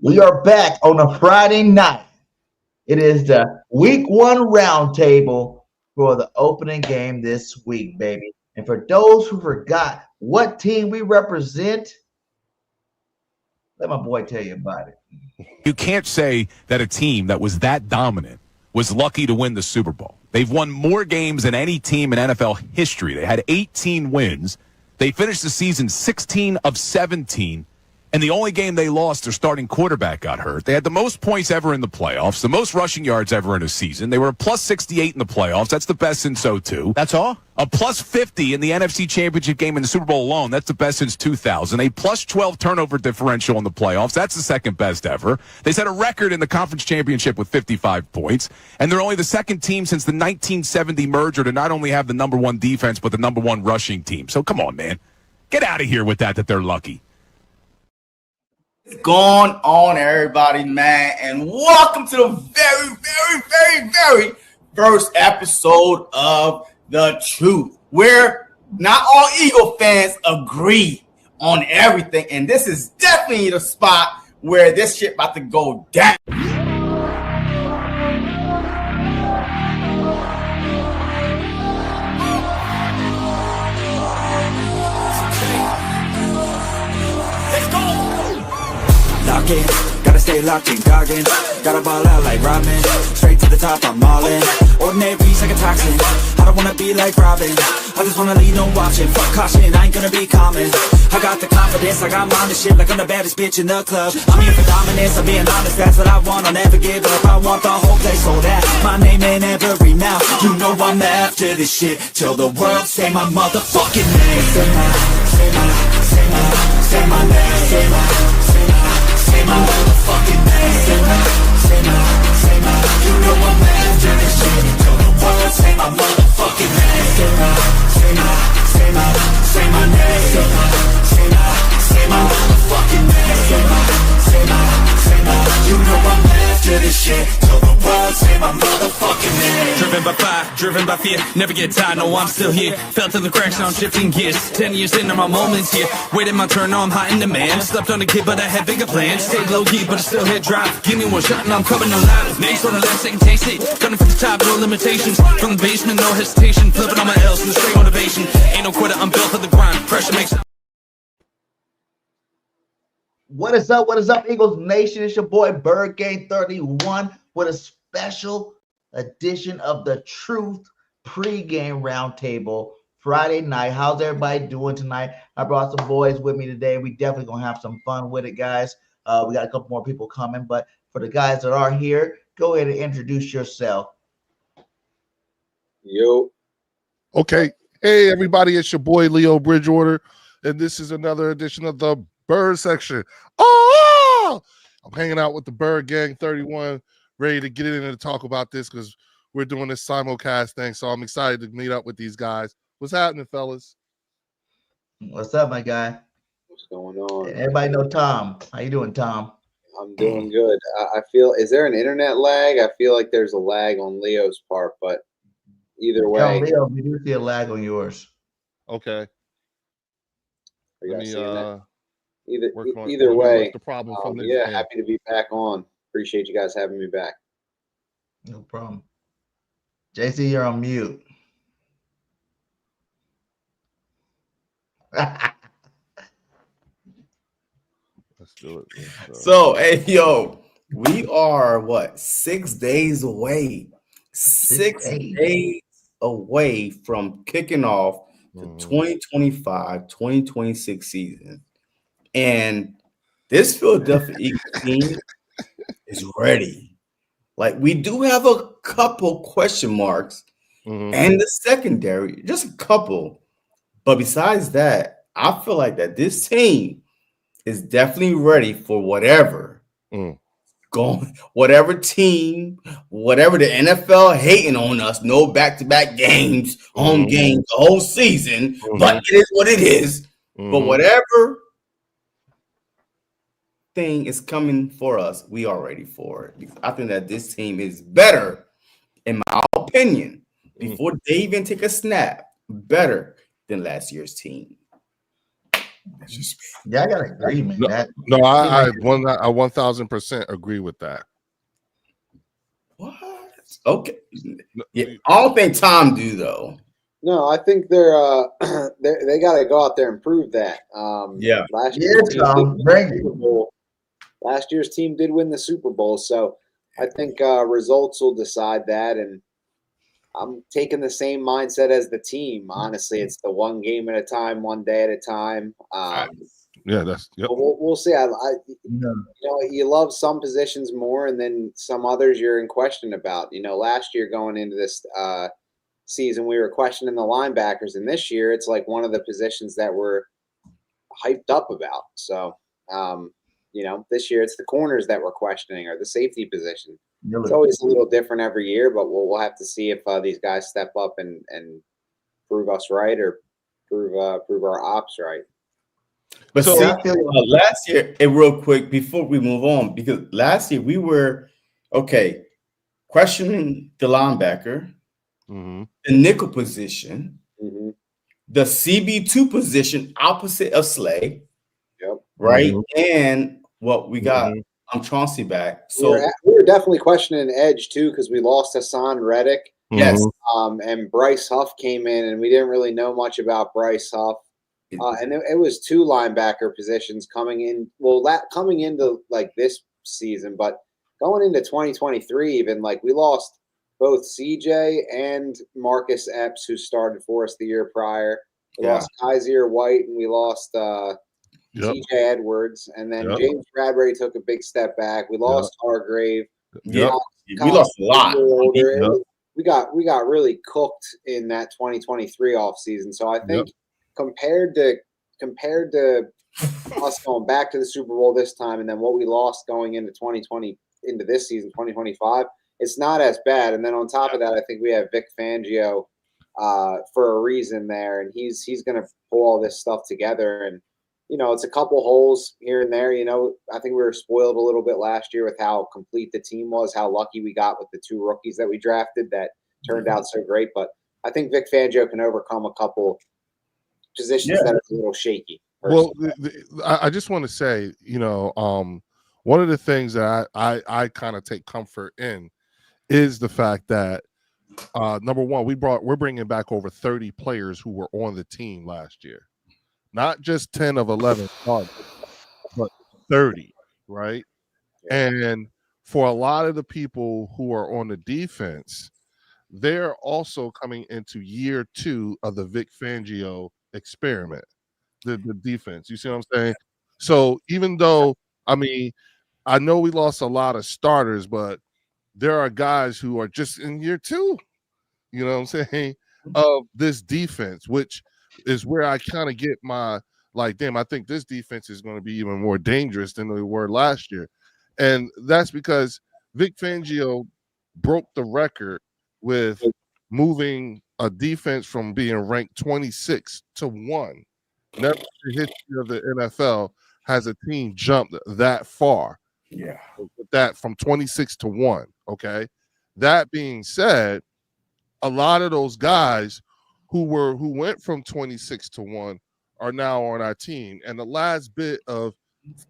We are back on a Friday night. It is the week 1 roundtable for the opening game this week, baby. And for those who forgot what team we represent, let my boy tell you about it. You can't say that a team that was that dominant was lucky to win the Super Bowl. They've won more games than any team in NFL history. They had 18 wins. They finished the season 16 of 17. And the only game they lost, their starting quarterback got hurt. They had the most points ever in the playoffs, the most rushing yards ever in a season. They were a plus 68 in the playoffs. That's the best since 02. That's all? A plus 50 in the NFC Championship game in the Super Bowl alone. That's the best since 2000. A plus 12 turnover differential in the playoffs. That's the second best ever. They set a record in the conference championship with 55 points. And they're only the second team since the 1970 merger to not only have the number 1 defense, but the number 1 rushing team. So come on, man. Get out of here with that they're lucky. What's going on, everybody, man? And welcome to the very first episode of The Truth, where not all Eagle fans agree on everything. And this is definitely the spot where this shit about to go down. Gotta stay locked in, goggin. Gotta ball out like Robin. Straight to the top, I'm all in. Ordinary's like a toxin. I don't wanna be like Robin. I just wanna leave no watching. Fuck caution, I ain't gonna be common. I got the confidence, I got mine shit like I'm the baddest bitch in the club. I'm here for dominance, I'm being honest, that's what I want. I'll never give up, I want the whole place sold out. My name in every mouth, you know I'm after this shit. Till the world say my motherfucking name. Say my name. Say my motherfucking name. Say my, you know I'm after this shit. Till the world say my motherfucking name. Say my name. Say my motherfucking name. Say my, you know I'm after this shit. Till the world say my motherfucking name. Driven by fire, driven by fear, never get tired, no I'm still here. Felt to the cracks, now I'm shifting gears. 10 years into my moments here, waiting my turn, now I'm hot in demand. Slept on a kid, but I had bigger plans. Stayed low key, but I still hit drive. Give me one shot and I'm coming alive. Next on the left, second taste it. Gunning for the top, no limitations. From the basement, no hesitation. Flipping on my L's with straight motivation. Ain't no quitter, I'm built for the grind. Pressure makes. What is up, Eagles Nation? It's your boy Birdgang 31 with a special edition of the Truth pregame roundtable Friday night. How's everybody doing tonight? I brought some boys with me today. We definitely gonna have some fun with it, guys. We got a couple more people coming, but for the guys that are here, go ahead and introduce yourself. Yo. Okay. Hey, everybody. It's your boy Leo Bridgewater, and this is another edition of the Bird section. Oh, I'm hanging out with the Birdgang 31, ready to get in and talk about this because we're doing this simulcast thing. So I'm excited to meet up with these guys. What's happening, fellas? What's up, my guy? What's going on? Everybody know Tom. How you doing, Tom? I'm doing good. I feel, is there an internet lag? I feel like there's a lag on Leo's part, but either way. No, Leo, we do see a lag on yours. Okay. Are you guys seeing that? On, either way, the problem yeah, happy to be back on. Appreciate you guys having me back. No problem. JC, you're on mute. Let's do it. So, hey, yo, we are what, 6 days away? 6 days away from kicking off the 2025-2026 season. And this Philadelphia Eagles team is ready. Like, we do have a couple question marks and the secondary, just a couple. But besides that, I feel like that this team is definitely ready for whatever whatever team, whatever the NFL hating on us, no back-to-back games, home games, the whole season, but it is what it is. But whatever thing is coming for us, we are ready for it. Because I think that this team is better, in my opinion, before they even take a snap, better than last year's team. Yeah, I gotta agree, man. I 1000% agree with that. What? Okay. Yeah, I don't think Tom do though. No, I think they got to go out there and prove that. Yeah. Last year's team did win the Super Bowl, so I think results will decide that. And I'm taking the same mindset as the team. Honestly, it's the one game at a time, one day at a time. We'll see. You love some positions more, and then some others you're in question about. Last year going into this season, we were questioning the linebackers, and this year it's like one of the positions that we're hyped up about. So, this year it's the corners that we're questioning, or the safety position. It's always a little different every year, but we'll have to see if these guys step up and prove us right, or prove our ops right. But last year, and real quick before we move on, because last year we were questioning the linebacker, the nickel position, the CB2 position opposite of Slay, right, and what we got on Chauncey back. So we were definitely questioning edge too, because we lost Hassan Reddick. Yes. And Bryce Huff came in, and we didn't really know much about Bryce Huff. And it was two linebacker positions coming in. Well, coming into like this season, but going into 2023, even like we lost both CJ and Marcus Epps, who started for us the year prior. We lost Kaiser White, and we lost TJ Edwards, and then James Bradbury took a big step back. We lost Hargrave. We lost a lot. We got really cooked in that 2023 offseason. So I think compared to us going back to the Super Bowl this time, and then what we lost going into 2020 into this season 2025, it's not as bad. And then on top of that, I think we have Vic Fangio for a reason there, and he's going to pull all this stuff together. And it's a couple holes here and there. I think we were spoiled a little bit last year with how complete the team was, how lucky we got with the two rookies that we drafted that turned out so great. But I think Vic Fangio can overcome a couple positions that are a little shaky. Well, I just want to say, one of the things that I kind of take comfort in is the fact that number one, we're bringing back over 30 players who were on the team last year. Not just 10 of 11, but 30, right? And for a lot of the people who are on the defense, they're also coming into year 2 of the Vic Fangio experiment, the defense. You see what I'm saying? So even though, I know we lost a lot of starters, but there are guys who are just in year 2, you know what I'm saying, of this defense, which is where I kind of get my I think this defense is going to be even more dangerous than they were last year. And that's because Vic Fangio broke the record with moving a defense from being ranked 26 to 1. Never in the history of the NFL has a team jumped that far. Yeah. With that from 26 to 1. Okay. That being said, a lot of those guys who went from 26 to 1 are now on our team. And the last bit of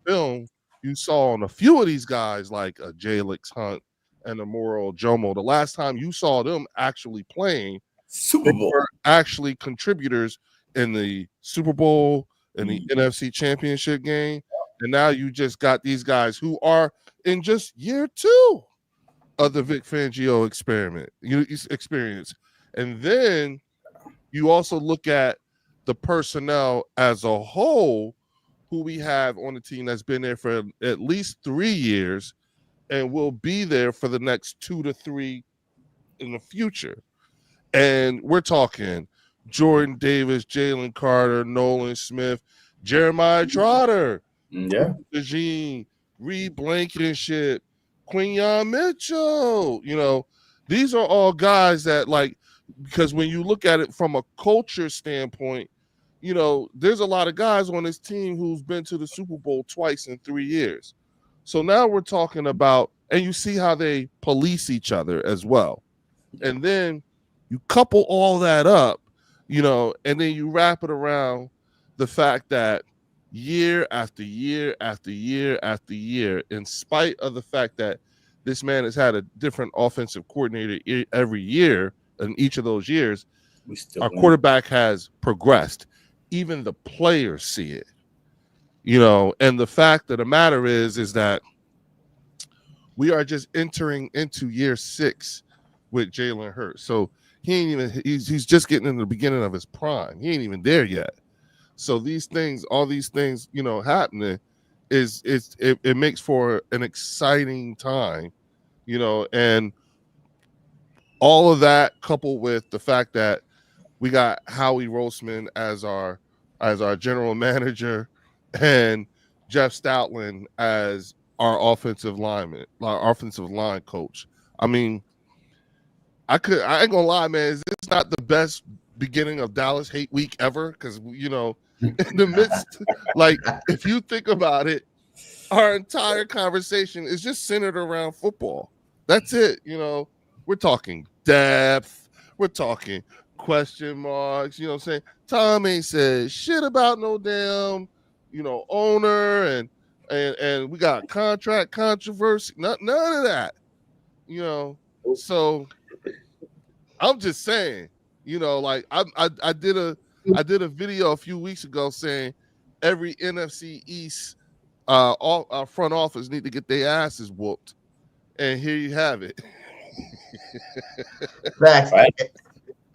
film you saw on a few of these guys, like Jalix Hunt and Amoro Jomo, the last time you saw them actually playing Super Bowl, were actually contributors in the Super Bowl, in the NFC Championship game. And now you just got these guys who are in just year 2 of the Vic Fangio experience. And then you also look at the personnel as a whole who we have on the team that's been there for at least 3 years and will be there for the next 2 to 3 in the future. And we're talking Jordan Davis, Jalen Carter, Nolan Smith, Jeremiah Trotter, Eugene, Reed Blankenship, Quinyon Mitchell. These are all guys that because when you look at it from a culture standpoint, there's a lot of guys on this team who's been to the Super Bowl twice in 3 years. So now we're talking about, and you see how they police each other as well. And then you couple all that up, and then you wrap it around the fact that year after year after year after year, in spite of the fact that this man has had a different offensive coordinator every year in each of those years, our quarterback has progressed. Even the players see it, and the fact of the matter is that we are just entering into year 6 with Jalen Hurts. So he's just getting in the beginning of his prime. He ain't even there yet. So all these things, happening it makes for an exciting time, and all of that coupled with the fact that we got Howie Roseman as our general manager and Jeff Stoutland as our offensive line coach. I mean, I ain't gonna lie, man. Is this not the best beginning of Dallas hate week ever? Because in the midst, like, if you think about it, our entire conversation is just centered around football. That's it. We're talking depth. We're talking question marks. You know what I'm saying? Tom ain't said shit about no damn, owner and we got contract controversy. None of that. So I'm just saying, like I did a video a few weeks ago saying every NFC East front office need to get their asses whooped, and here you have it. Facts. Right.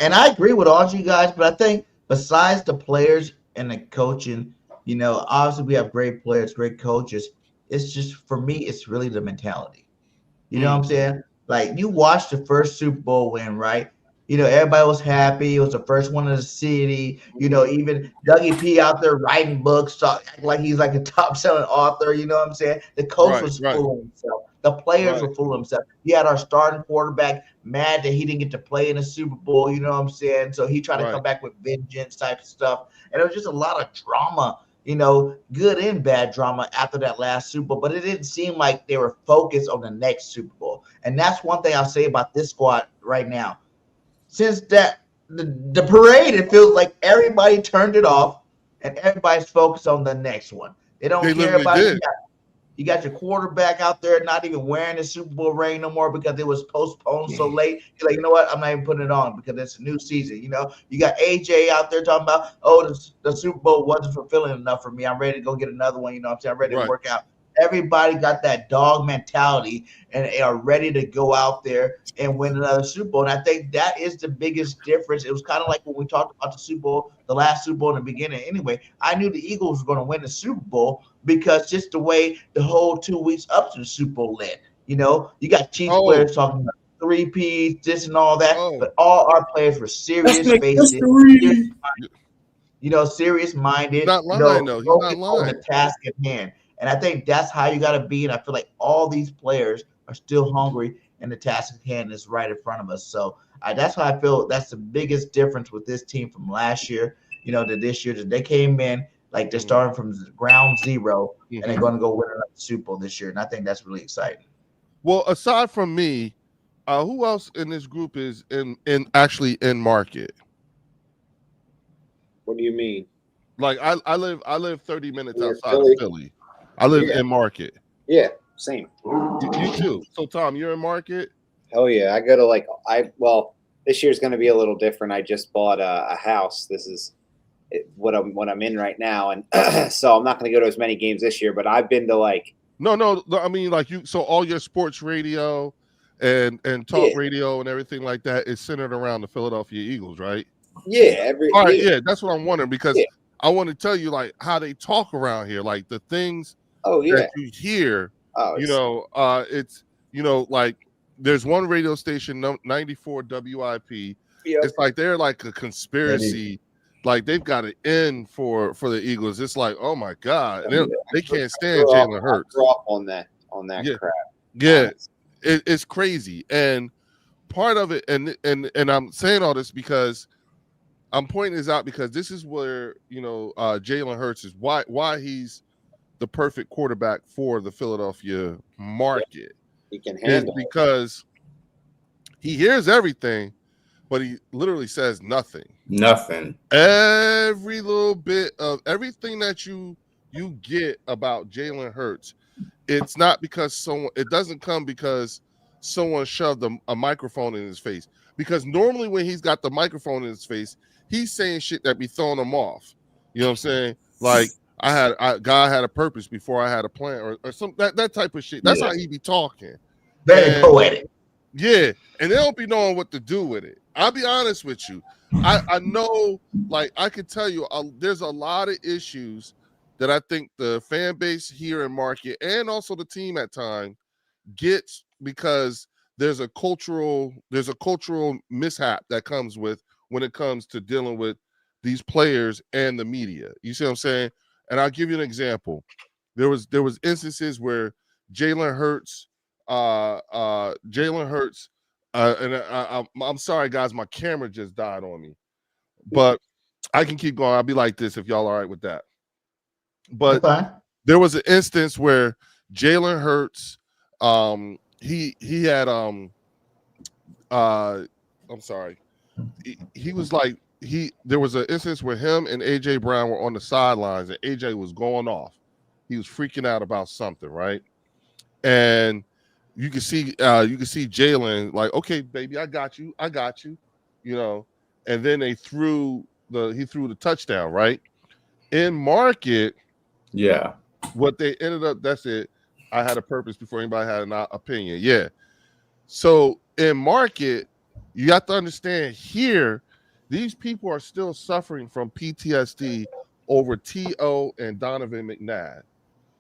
And I agree with all you guys, but I think besides the players and the coaching, obviously we have great players, great coaches. It's just, for me, it's really the mentality. You know what I'm saying? Like, you watched the first Super Bowl win, right? Everybody was happy. It was the first one in the city. Even Dougie P out there writing books, like he's like a top-selling author. You know what I'm saying? The coach was full of himself. The players were full of themselves. You had our starting quarterback mad that he didn't get to play in the Super Bowl. You know what I'm saying? So he tried to come back with vengeance type of stuff. And it was just a lot of drama, good and bad drama after that last Super Bowl. But it didn't seem like they were focused on the next Super Bowl. And that's one thing I'll say about this squad right now. Since the parade, it feels like everybody turned it off and everybody's focused on the next one. They don't care about it. You got your quarterback out there not even wearing the Super Bowl ring no more because it was postponed so late. He's like, you know what? I'm not even putting it on because it's a new season. You got AJ out there talking about, the Super Bowl wasn't fulfilling enough for me. I'm ready to go get another one. You know what I'm saying? I'm ready to work out. Everybody got that dog mentality and are ready to go out there and win another Super Bowl. And I think that is the biggest difference. It was kind of like when we talked about the Super Bowl, the last Super Bowl in the beginning. Anyway, I knew the Eagles were going to win the Super Bowl because just the way the whole 2 weeks up to the Super Bowl led. You got Chiefs players talking about 3Ps, this and all that, but all our players were serious faces, serious minded, not lying, though. He's not lying. On the task at hand. And I think that's how you got to be. And I feel like all these players are still hungry, and the task at hand is right in front of us. So that's how I feel. That's the biggest difference with this team from last year, to this year. That they came in like they're starting from ground zero, and they're going to go win another Super Bowl this year. And I think that's really exciting. Well, aside from me, who else in this group is actually in market? What do you mean? Like I live 30 minutes outside of Philly. I live in market. Yeah, same. You too. So Tom, you're in market? Hell yeah. I go to this year's going to be a little different. I just bought a house. This is what I'm in right now. And so I'm not going to go to as many games this year, but I've been to No, I mean, so all your sports radio and talk radio and everything like that is centered around the Philadelphia Eagles, right? Yeah. That's what I'm wondering, because I want to tell you how they talk around here, like the things that you hear. It's there's one radio station, 94 WIP. Yep. It's like they're like a conspiracy. Like they've got an end for the Eagles. It's like, oh my God, they can't stand Jalen Hurts. On that crap. Yeah, it's crazy. And part of it, and I'm saying all this because I'm pointing this out because this is where Jalen Hurts is why he's the perfect quarterback for the Philadelphia market. He can handle it because he hears everything, but he literally says nothing. Nothing. Every little bit of everything that you you get about Jalen Hurts, it's not because it doesn't come because someone shoved a microphone in his face. Because normally when he's got the microphone in his face, he's saying shit that be throwing him off. You know what I'm saying? Like God had a purpose before I had a plan, or some that type of shit. That's how he be talking. Very poetic. Yeah, and they don't be knowing what to do with it. I'll be honest with you. I know, like, I can tell you, there's a lot of issues that I think the fan base here in market and also the team at time gets because there's a cultural mishap that comes with when it comes to dealing with these players and the media. You see what I'm saying? And I'll give you an example. There was instances where Jalen Hurts, and I'm sorry, guys, my camera just died on me, but I can keep going. I'll be like this if y'all all right with that. But there was an instance where Jalen Hurts, he had I'm sorry, he was like there was an instance where him and AJ Brown were on the sidelines and AJ was going off. He was freaking out about something, right? And you can see Jalen like, okay, baby, I got you, you know. And then he threw the touchdown, right? In market, yeah. What they ended up, that's it. I had a purpose before anybody had an opinion. Yeah. So in market, you have to understand here, these people are still suffering from PTSD over T.O. and Donovan McNabb.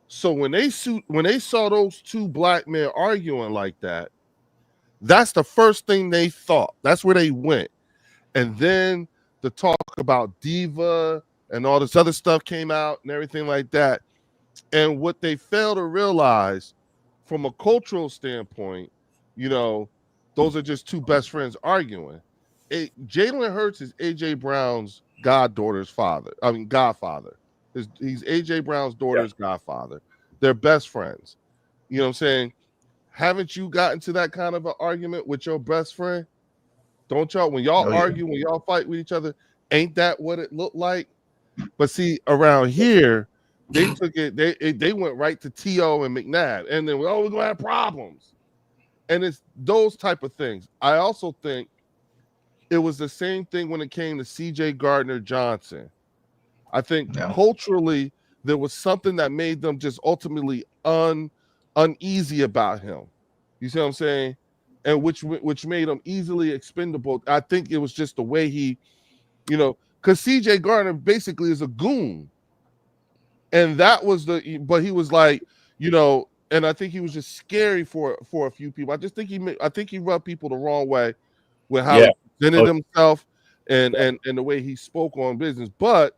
So when they saw those two black men arguing like that, that's the first thing they thought. That's where they went. And then the talk about diva and all this other stuff came out and everything like that. And what they fail to realize from a cultural standpoint, you know, those are just two best friends arguing. Jalen Hurts is AJ Brown's godfather. He's AJ Brown's daughter's godfather. They're best friends. You know what I'm saying? Haven't you gotten to that kind of an argument with your best friend? Don't y'all, when y'all argue, when y'all fight with each other, ain't that what it looked like? But see, around here, they took it, they went right to T.O. and McNabb, and then we're gonna have problems. And it's those type of things. I also think it was the same thing when it came to CJ Gardner-Johnson. I think culturally there was something that made them just ultimately uneasy about him. You see what I'm saying? And which made him easily expendable. I think it was just the way he, you know, because CJ Gardner basically is a goon. And that was but he was like, you know, and I think he was just scary for a few people. I think he rubbed people the wrong way with how he presented himself and the way he spoke on business. But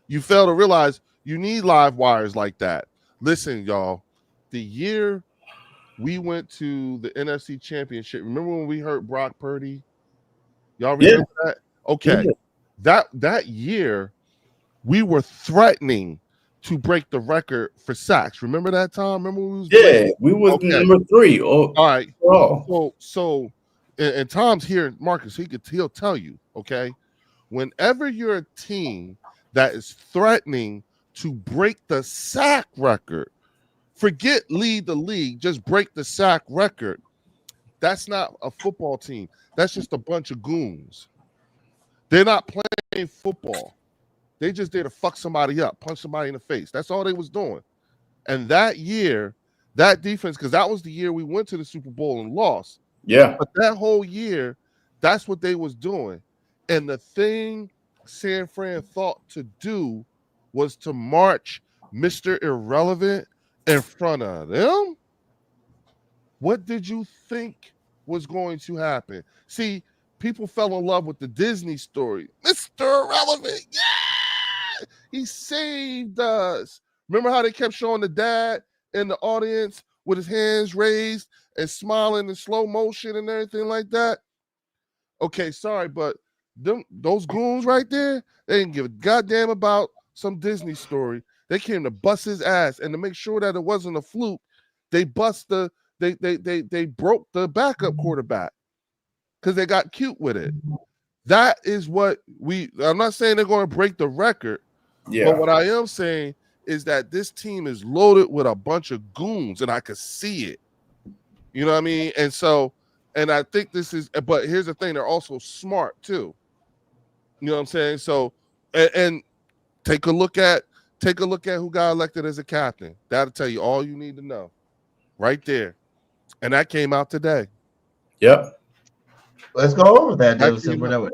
you fail to realize you need live wires like that. Listen, y'all, the year we went to the NFC Championship, remember when we heard Brock Purdy? Y'all remember that? Okay. Yeah. That year, we were threatening to break the record for sacks. Remember that, Tom? Remember when we was playing? We was number 3. All right. So and Tom's here, Marcus, he'll tell you, okay? Whenever you're a team that is threatening to break the sack record, forget lead the league, just break the sack record. That's not a football team. That's just a bunch of goons. They're not playing football. They just there to fuck somebody up, punch somebody in the face. That's all they was doing. And that year, that defense, because that was the year we went to the Super Bowl and lost. Yeah. But that whole year, that's what they was doing. And the thing San Fran thought to do was to march Mr. Irrelevant in front of them. What did you think was going to happen? See, people fell in love with the Disney story. Mr. Irrelevant, yeah! He saved us. Remember how they kept showing the dad in the audience with his hands raised and smiling in slow motion and everything like that? Okay, sorry, but those goons right there, they didn't give a goddamn about some Disney story. They came to bust his ass, and to make sure that it wasn't a fluke, they broke the backup quarterback because they got cute with it. That is what I'm not saying they're going to break the record, Yeah. But what I am saying is that this team is loaded with a bunch of goons, and I could see it. You know what I mean? And so, and I think this is, but here's the thing, they're also smart too. You know what I'm saying? So, and take a look at who got elected as a captain. That'll tell you all you need to know right there. And that came out today. Yep. Let's go over that, dude. Since we're done.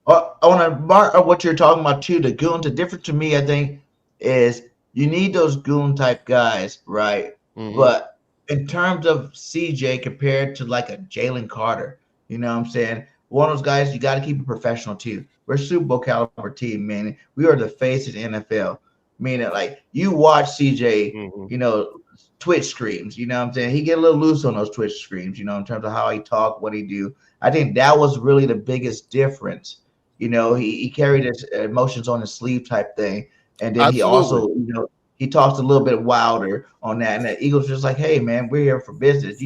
I want to mark what you're talking about too. The goon. The difference to me, I think, is you need those goon type guys, right? But in terms of CJ compared to like a Jalen Carter, you know what I'm saying? One of those guys, you got to keep it professional too. We're a Super Bowl caliber team, man. We are the face of the NFL. Meaning, like, you watch CJ, you know, Twitch streams, you know what I'm saying? He get a little loose on those Twitch streams, you know, in terms of how he talk, what he do. I think that was really the biggest difference. You know, he carried his emotions on his sleeve type thing. And then he also, you know, he talks a little bit wilder on that. And the Eagles just like, hey, man, we're here for business.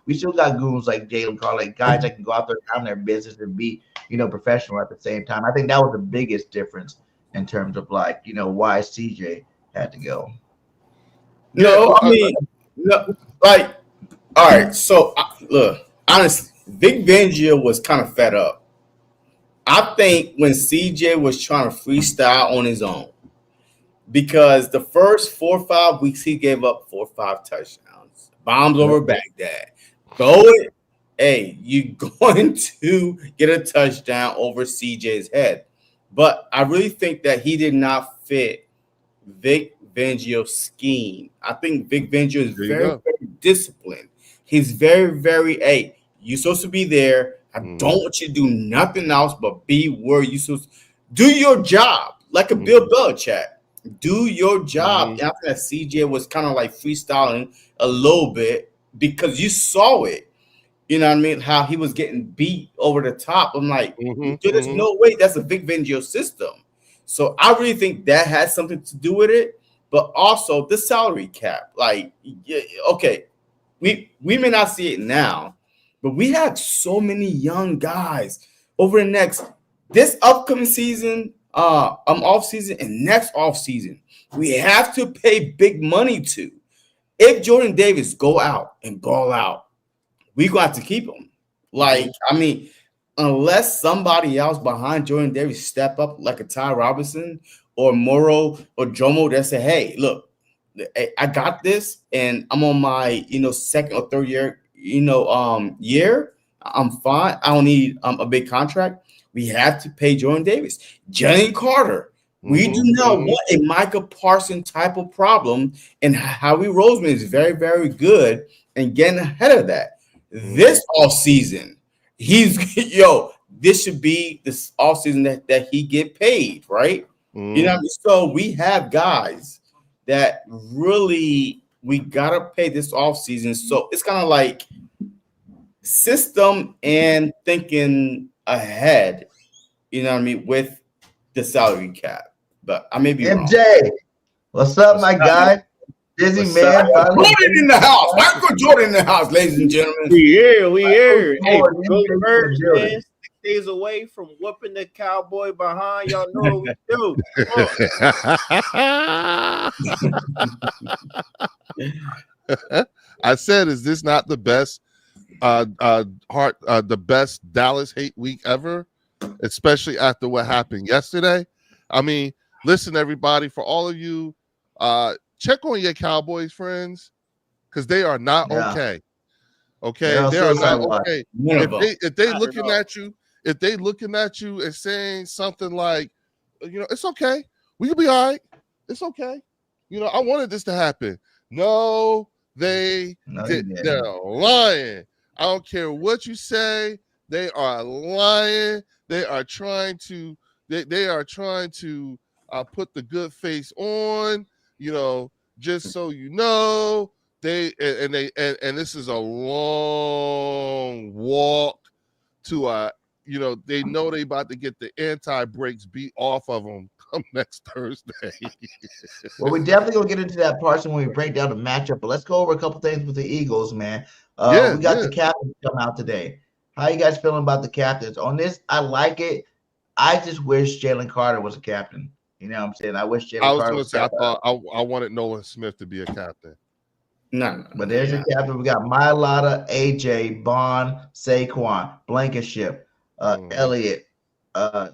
We still got goons like Jalen Carter, like guys that can go out there and handle their business and be, you know, professional at the same time. I think that was the biggest difference in terms of, like, you know, why CJ had to go. No, I mean, no, like, all right. So, look, honestly, Vic Fangio was kind of fed up. I think when CJ was trying to freestyle on his own, because the first 4 or 5 weeks he gave up 4 or 5 touchdowns, bombs over Baghdad. Throw it, hey, you're going to get a touchdown over CJ's head. But I really think that he did not fit Vic Fangio's scheme. I think Vic Fangio is very disciplined. He's very, very, hey, you're supposed to be there. I don't want you to do nothing else but be where you're supposed to do your job, like a Bill Belichick. Do your job. And I think that CJ was kind of like freestyling a little bit because you saw it. You know what I mean? How he was getting beat over the top. I'm like, there's no way that's a Vic Fangio system. So I really think that has something to do with it. But also the salary cap. Like, okay, we may not see it now, but we have so many young guys over this upcoming season, off season and next off season. We have to pay big money to. If Jordan Davis go out and ball out, we gonna have to keep him. Like, I mean, unless somebody else behind Jordan Davis step up like a Ty Robinson or Morrow or Jomo that say, hey, look, I got this and I'm on my, second or third year, year. I'm fine. I don't need a big contract. We have to pay Jordan Davis. Jalen Carter. We do not want a Micah Parsons type of problem. And Howie Roseman is very, very good and getting ahead of that. This offseason, this should be this offseason that he get paid, right? You know what I mean? So we have guys that really we gotta pay this offseason. So it's kind of like system and thinking ahead, you know what I mean, with the salary cap. But I may be wrong. MJ, what's up, my guy? Busy man. Jordan in the house. Michael Jordan in the house, ladies and gentlemen. We here. Hey, go Birds, man. 6 days away from whooping the Cowboy behind. Y'all know what we do. I said, is this not the best the best Dallas hate week ever? Especially after what happened yesterday. I mean, listen, everybody, for all of you, check on your Cowboys friends because they are not okay. Okay, they are not okay. If they looking at you and saying something like, it's okay, we can be all right, it's okay. I wanted this to happen. No, they're lying. I don't care what you say. They are lying. They are trying to. They are trying to put the good face on. Just so you know, and this is a long walk to they know they about to get the anti-brakes beat off of them come next Thursday. Well, we definitely gonna get into that portion when we break down the matchup, but let's go over a couple things with the Eagles, man. We got the captains come out today. How you guys feeling about the captains? On this, I like it. I just wish Jalen Carter was a captain. You know what I'm saying? I wish I Jalen was Carter going to was say, I captain. thought I wanted Nolan Smith to be a captain. No. But there's your captain. We got Mailata, AJ, Bond, Saquon, Blankenship, Elliott,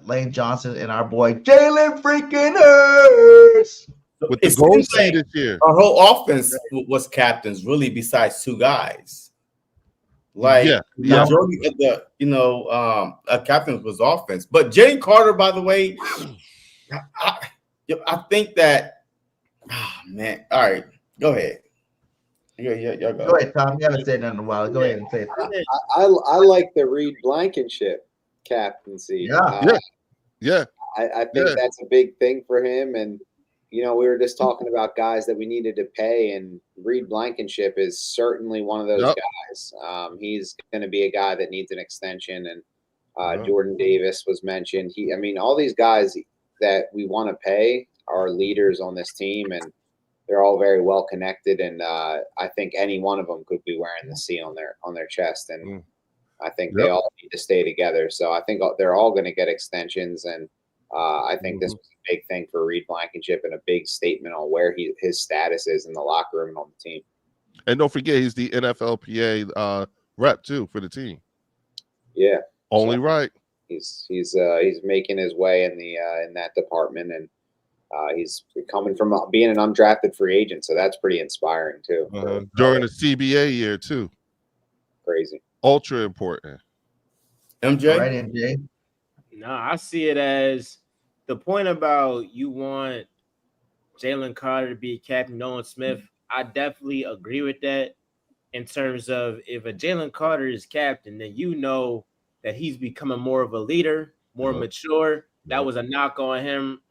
Lane Johnson, and our boy Jalen freaking Hurts. With the goal seed this year. Our whole offense was captains, really, besides two guys. Like majority of the captains was offense. But Jalen Carter, by the way, I think that man. All right, go ahead. Yeah, go ahead, Tom. You haven't said nothing in a while. Go ahead and say it. I like the Reed Blankenship captaincy. Yeah. I think that's a big thing for him. And we were just talking about guys that we needed to pay, and Reed Blankenship is certainly one of those guys. He's going to be a guy that needs an extension, and Jordan Davis was mentioned. All these guys that we want to pay are leaders on this team, and they're all very well connected. And I think any one of them could be wearing the C on their chest, and I think they all need to stay together. So I think they're all going to get extensions, and I think this was a big thing for Reed Blankenship and a big statement on where his status is in the locker room and on the team. And don't forget, he's the NFLPA rep too for the team. Yeah, only right. He's making his way in that department, and he's coming from being an undrafted free agent, so that's pretty inspiring too. During the CBA year too. Crazy. Ultra important. MJ? All right, MJ. No, I see it as the point about you want Jalen Carter to be captain, Nolan Smith. I definitely agree with that in terms of if a Jalen Carter is captain, then you know that he's becoming more of a leader, more mature. That was a knock on him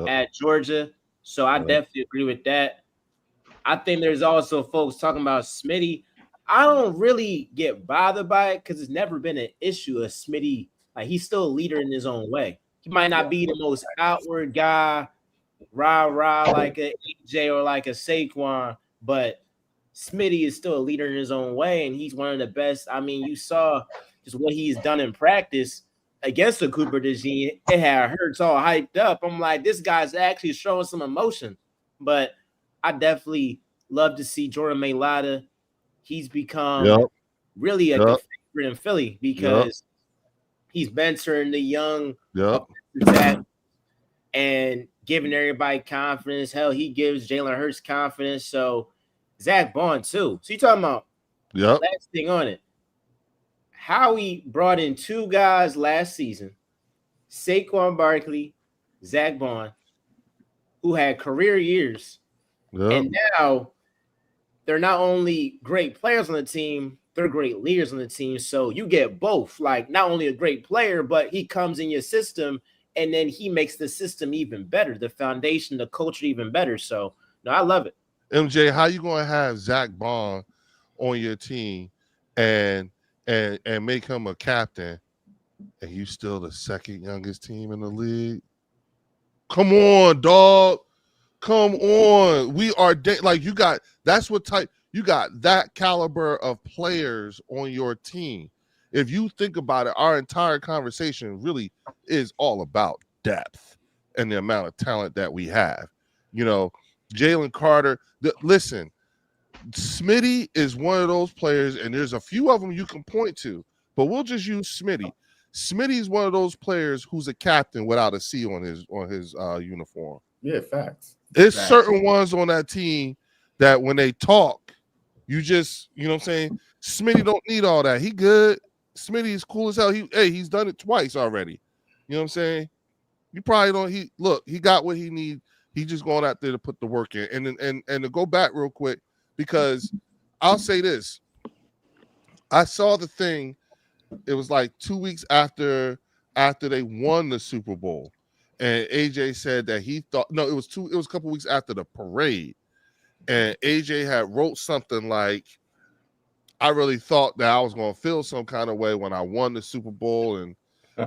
at Georgia. So I definitely agree with that. I think there's also folks talking about Smitty. I don't really get bothered by it because it's never been an issue of Smitty. Like, he's still a leader in his own way. He might not be the most outward guy, rah like a AJ or like a Saquon, but Smitty is still a leader in his own way, and he's one of the best. You saw just what he's done in practice against the Cooper regime. It had Hurts all hyped up. I'm like, this guy's actually showing some emotion. But I definitely love to see Jordan Mailata. He's become really a good favorite in Philly because he's mentoring the young and giving everybody confidence. Hell, he gives Jalen Hurts confidence. So Zach Bond too. So you talking about last thing on it. Howie brought in two guys last season, Saquon Barkley, Zach Bond, who had career years. And now they're not only great players on the team, they're great leaders on the team. So you get both, like not only a great player, but he comes in your system and then he makes the system even better, the foundation, the culture even better. So no, I love it. MJ, how you going to have Zach Bond on your team and make him a captain and you still the second youngest team in the league? Come on, dog. Come on. We are like you got that caliber of players on your team. If you think about it, our entire conversation really is all about depth and the amount of talent that we have. Jalen Carter, listen, Smitty is one of those players, and there's a few of them you can point to, but we'll just use Smitty. Smitty is one of those players who's a captain without a C on his uniform. Yeah, facts. There's certain ones on that team that when they talk, you just, you know what I'm saying? Smitty don't need all that. He good. Smitty is cool as hell. He's done it twice already. You know what I'm saying? You probably don't. He got what he need. He just going out there to put the work in. And to go back real quick, because I'll say this. I saw the thing. It was like 2 weeks after they won the Super Bowl. And AJ said that he thought, it was a couple weeks after the parade. And AJ had wrote something like, I really thought that I was going to feel some kind of way when I won the Super Bowl and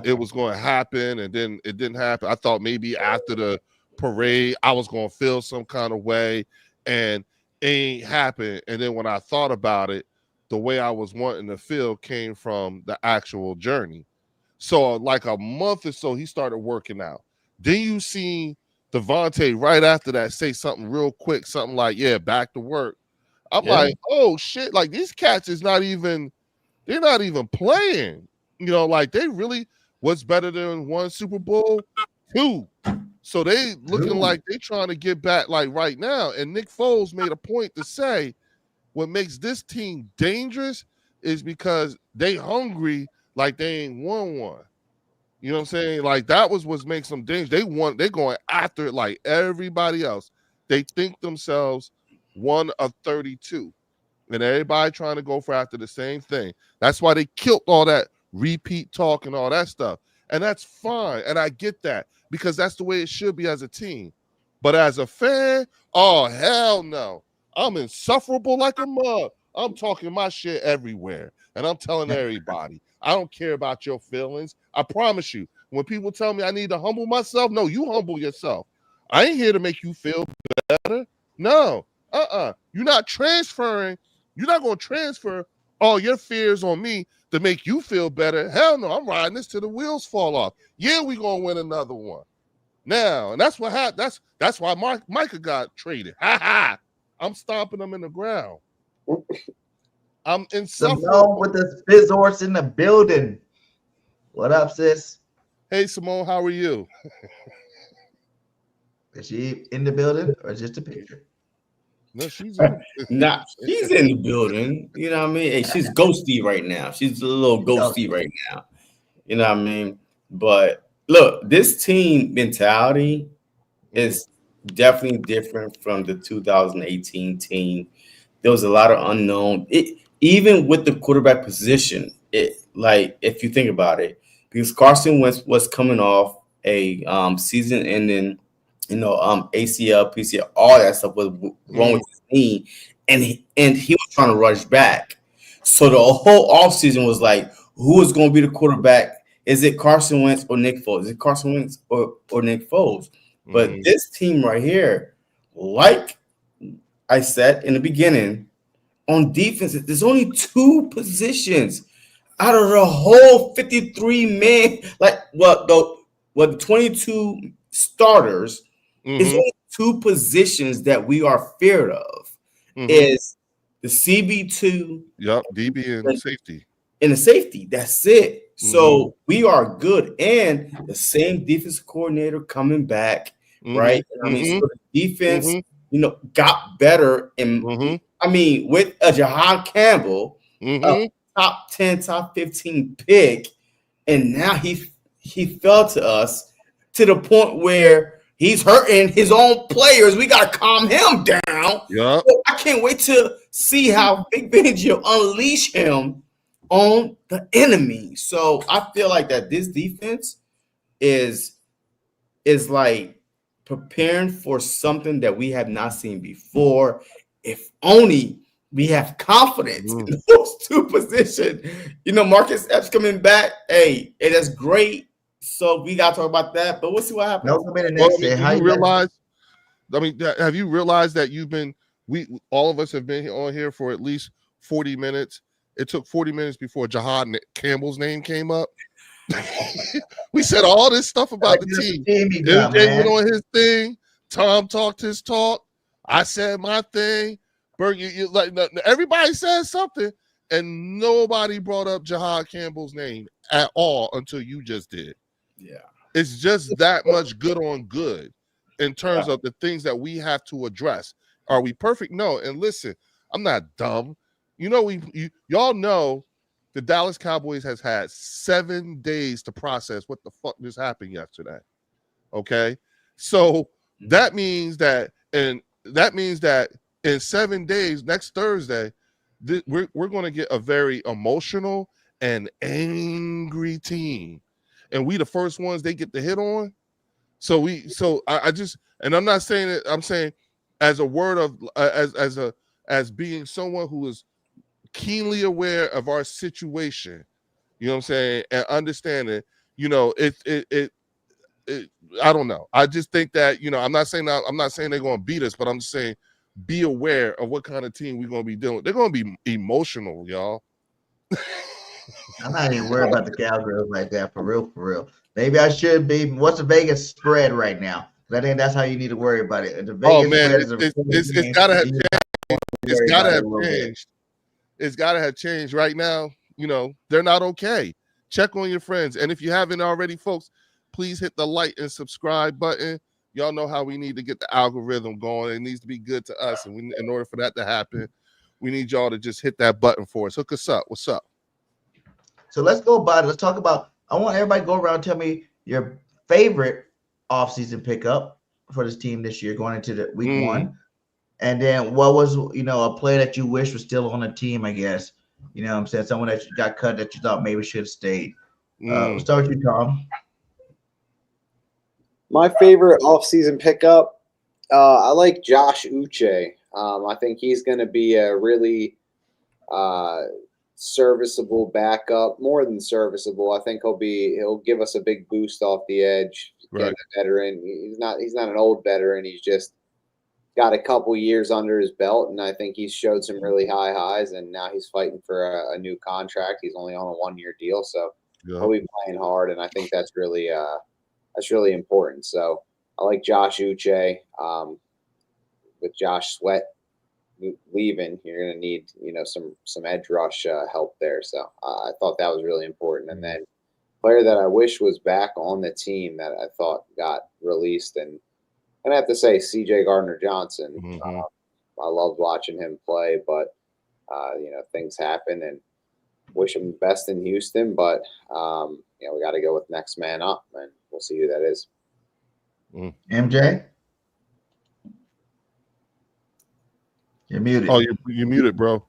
it was going to happen. And then it didn't happen. I thought maybe after the parade, I was going to feel some kind of way and it ain't happened. And then when I thought about it, the way I was wanting to feel came from the actual journey. So like a month or so, he started working out. Then you see Devontae right after that say something real quick, something like, yeah, back to work. I'm like, oh shit, like these cats is they're not even playing. You know, like they really what's better than one Super Bowl? 2. So they looking like they trying to get back like right now. And Nick Foles made a point to say what makes this team dangerous is because they hungry like they ain't won one. You know what I'm saying? Like that was what makes them dangerous. They're going after it like everybody else. They think themselves one of 32. And everybody trying to go for after the same thing. That's why they killed all that repeat talk and all that stuff. And that's fine. And I get that because that's the way it should be as a team. But as a fan, oh, hell no. I'm insufferable like a mug. I'm talking my shit everywhere. And I'm telling everybody, I don't care about your feelings. I promise you. When people tell me I need to humble myself, no, you humble yourself. I ain't here to make you feel better. No. You're not transferring. You're not going to transfer all your fears on me to make you feel better. Hell no, I'm riding this till the wheels fall off. Yeah, we're going to win another one. Now, and that's what happened. That's why Micah got traded. I'm stomping them in the ground. I'm insufferable. Simone with the Spizzorts in the building. What up, sis? Hey, Simone, how are you? Is she in the building or just a picture? No, she's in she's in the building. You know what I mean? Hey, she's ghosty right now. She's a little ghosty right now. You know what I mean? But look, this team mentality is definitely different from the 2018 team. There was a lot of unknown. Even with the quarterback position, like if you think about it, because Carson Wentz was coming off a season-ending, ACL, PCL, all that stuff was wrong with his knee, and he was trying to rush back. So the whole offseason was like, who is going to be the quarterback? Is it Carson Wentz or Nick Foles? Is it Carson Wentz or Nick Foles? But this team right here, like I said in the beginning, on defense, there's only 2 positions out of the whole 53 men. Like the 22 starters. It's only 2 positions that we are feared of. Is the CB2, DB and safety. And the safety. That's it. So we are good. And the same defensive coordinator coming back, right? I mean, so the defense, got better. And I mean, with a Jahan Campbell, a top 10, top 15 pick, and now he fell to us to the point where he's hurting his own players. We got to calm him down. Yeah. So I can't wait to see how Vic Fangio unleash him on the enemy. So I feel like that this defense is like preparing for something that we have not seen before. If only we have confidence in those 2 positions. Marcus Epps coming back. Hey, that's great. So we got to talk about that, but we'll see what happens. Have you realized that all of us have been on here for at least 40 minutes? It took 40 minutes before Jahan Campbell's name came up. We said all this stuff about the team. MJ went on his thing. Tom talked his talk. I said my thing. Berg, everybody said something, and nobody brought up Jahan Campbell's name at all until you just did. Yeah, it's just that much good on good in terms of the things that we have to address. Are we perfect? No. And listen, I'm not dumb. Y'all know the Dallas Cowboys has had 7 days to process what the fuck just happened yesterday. Okay, so that means that in 7 days, next Thursday, we're going to get a very emotional and angry team. And we the first ones they get the hit on. So I'm not saying it, I'm saying as a word of as being someone who is keenly aware of our situation, you know what I'm saying, and understanding, it I don't know. I just think that, I'm not saying they're going to beat us, but I'm just saying be aware of what kind of team we're going to be dealing with. They're going to be emotional, y'all. I'm not even worried about the Cowgirls like that, for real. Maybe I should be. What's the Vegas spread right now? I think that's how you need to worry about it. The Oh Vegas man, spread is a it's gotta have changed. It's gotta have changed. changed. It's gotta have changed right now. You know, they're not okay. Check on your friends. And if you haven't already, folks, please hit the like and subscribe button. Y'all know how we need to get the algorithm going. It needs to be good to us. And in order for that to happen, we need y'all to just hit that button for us. Hook us up. What's up? So let's go about it. Let's talk about, I want everybody to go around and tell me your favorite offseason pickup for this team this year going into the week one. And then what was, a player that you wish was still on the team, I guess. You know what I'm saying? Someone that got cut that you thought maybe should have stayed. We'll start with you, Tom. My favorite offseason pickup, I like Josh Uche. I think he's going to be a really serviceable backup, more than serviceable. I think he'll give us a big boost off the edge. Right. Get a veteran. He's not an old veteran. He's just got a couple years under his belt, and I think he's showed some really high highs, and now he's fighting for a new contract. He's only on a 1-year deal, so he'll be playing hard, and I think that's really important. So I like Josh Uche. With Josh Sweat leaving, you're going to need some edge rush help there. So I thought that was really important. And then player that I wish was back on the team that I thought got released, and I have to say C.J. Gardner-Johnson. I loved watching him play, but things happen, and wish him the best in Houston. But we got to go with next man up, and we'll see who that is. MJ, you're muted. Oh, you're muted, bro.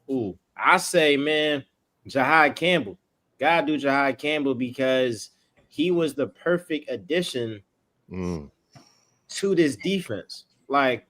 Ooh, I say, man, Jahad Campbell. Gotta do Jahad Campbell because he was the perfect addition to this defense. Like,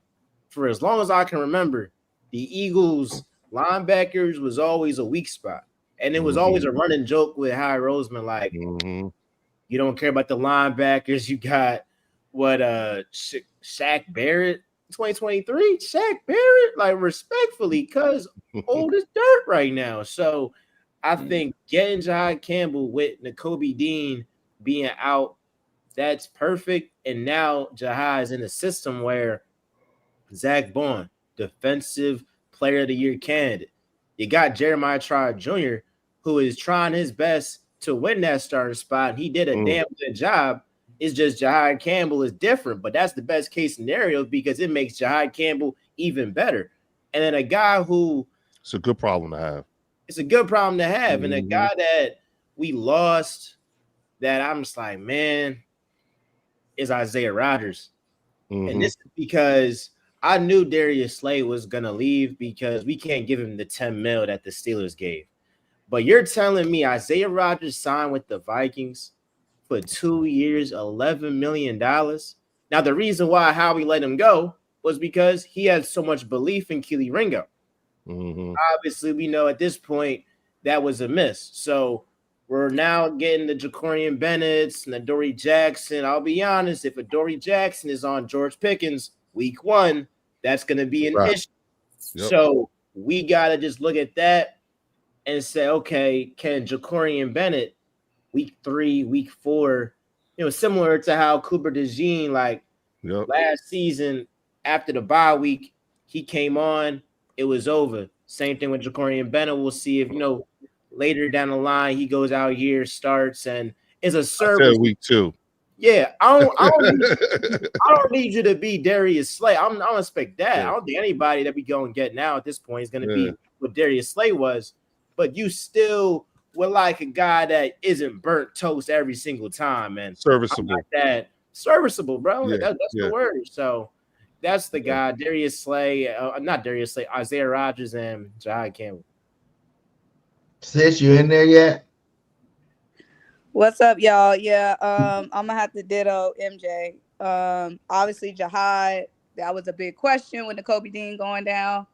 for as long as I can remember, the Eagles linebackers was always a weak spot. And it was always a running joke with Howie Roseman, like, you don't care about the linebackers. You got Shaq Barrett, 2023, Shaq Barrett, like, respectfully, cuz old as dirt right now. So I think getting Jahad Campbell with Nakobe Dean being out, that's perfect. And now Jahad is in a system where Zach Bond, defensive player of the year candidate. You got Jeremiah Trotter Jr., who is trying his best to win that starting spot. And he did a damn good job. It's just Jahad Campbell is different, but that's the best case scenario because it makes Jahad Campbell even better. And then a guy who – it's a good problem to have. It's a good problem to have. And a guy that we lost that I'm just like, man, is Isaiah Rodgers. And this is because I knew Darius Slay was going to leave because we can't give him the $10 million that the Steelers gave. But you're telling me Isaiah Rodgers signed with the Vikings for 2 years, $11 million. Now, the reason why Howie let him go was because he had so much belief in Keely Ringo. Obviously, we know at this point that was a miss. So we're now getting the Ja'Cory Bennett's and the Adoree Jackson. I'll be honest, if Adoree Jackson is on George Pickens week one, that's going to be an issue. Yep. So we got to just look at that and say, okay, can Ja'Cory Bennett week 3, week 4, similar to how Cooper DeJean, last season after the bye week, he came on, it was over. Same thing with Ja'Cory Bennett. We'll see if, later down the line, he goes out here, starts, and is a service. Week 2. Yeah, I don't need you to be Darius Slay. I don't expect that. Yeah. I don't think anybody that we go and get now at this point is going to be what Darius Slay was. But you still would like a guy that isn't burnt toast every single time, and serviceable. Like that serviceable, bro. Yeah, that's the word. So that's the guy, Darius Slay, not Darius Slay, Isaiah Rodgers and Jahad Campbell. Sis, you in there yet? What's up, y'all? Yeah, I'm gonna have to ditto MJ. Obviously, Jahad, that was a big question with Nakobe Dean going down.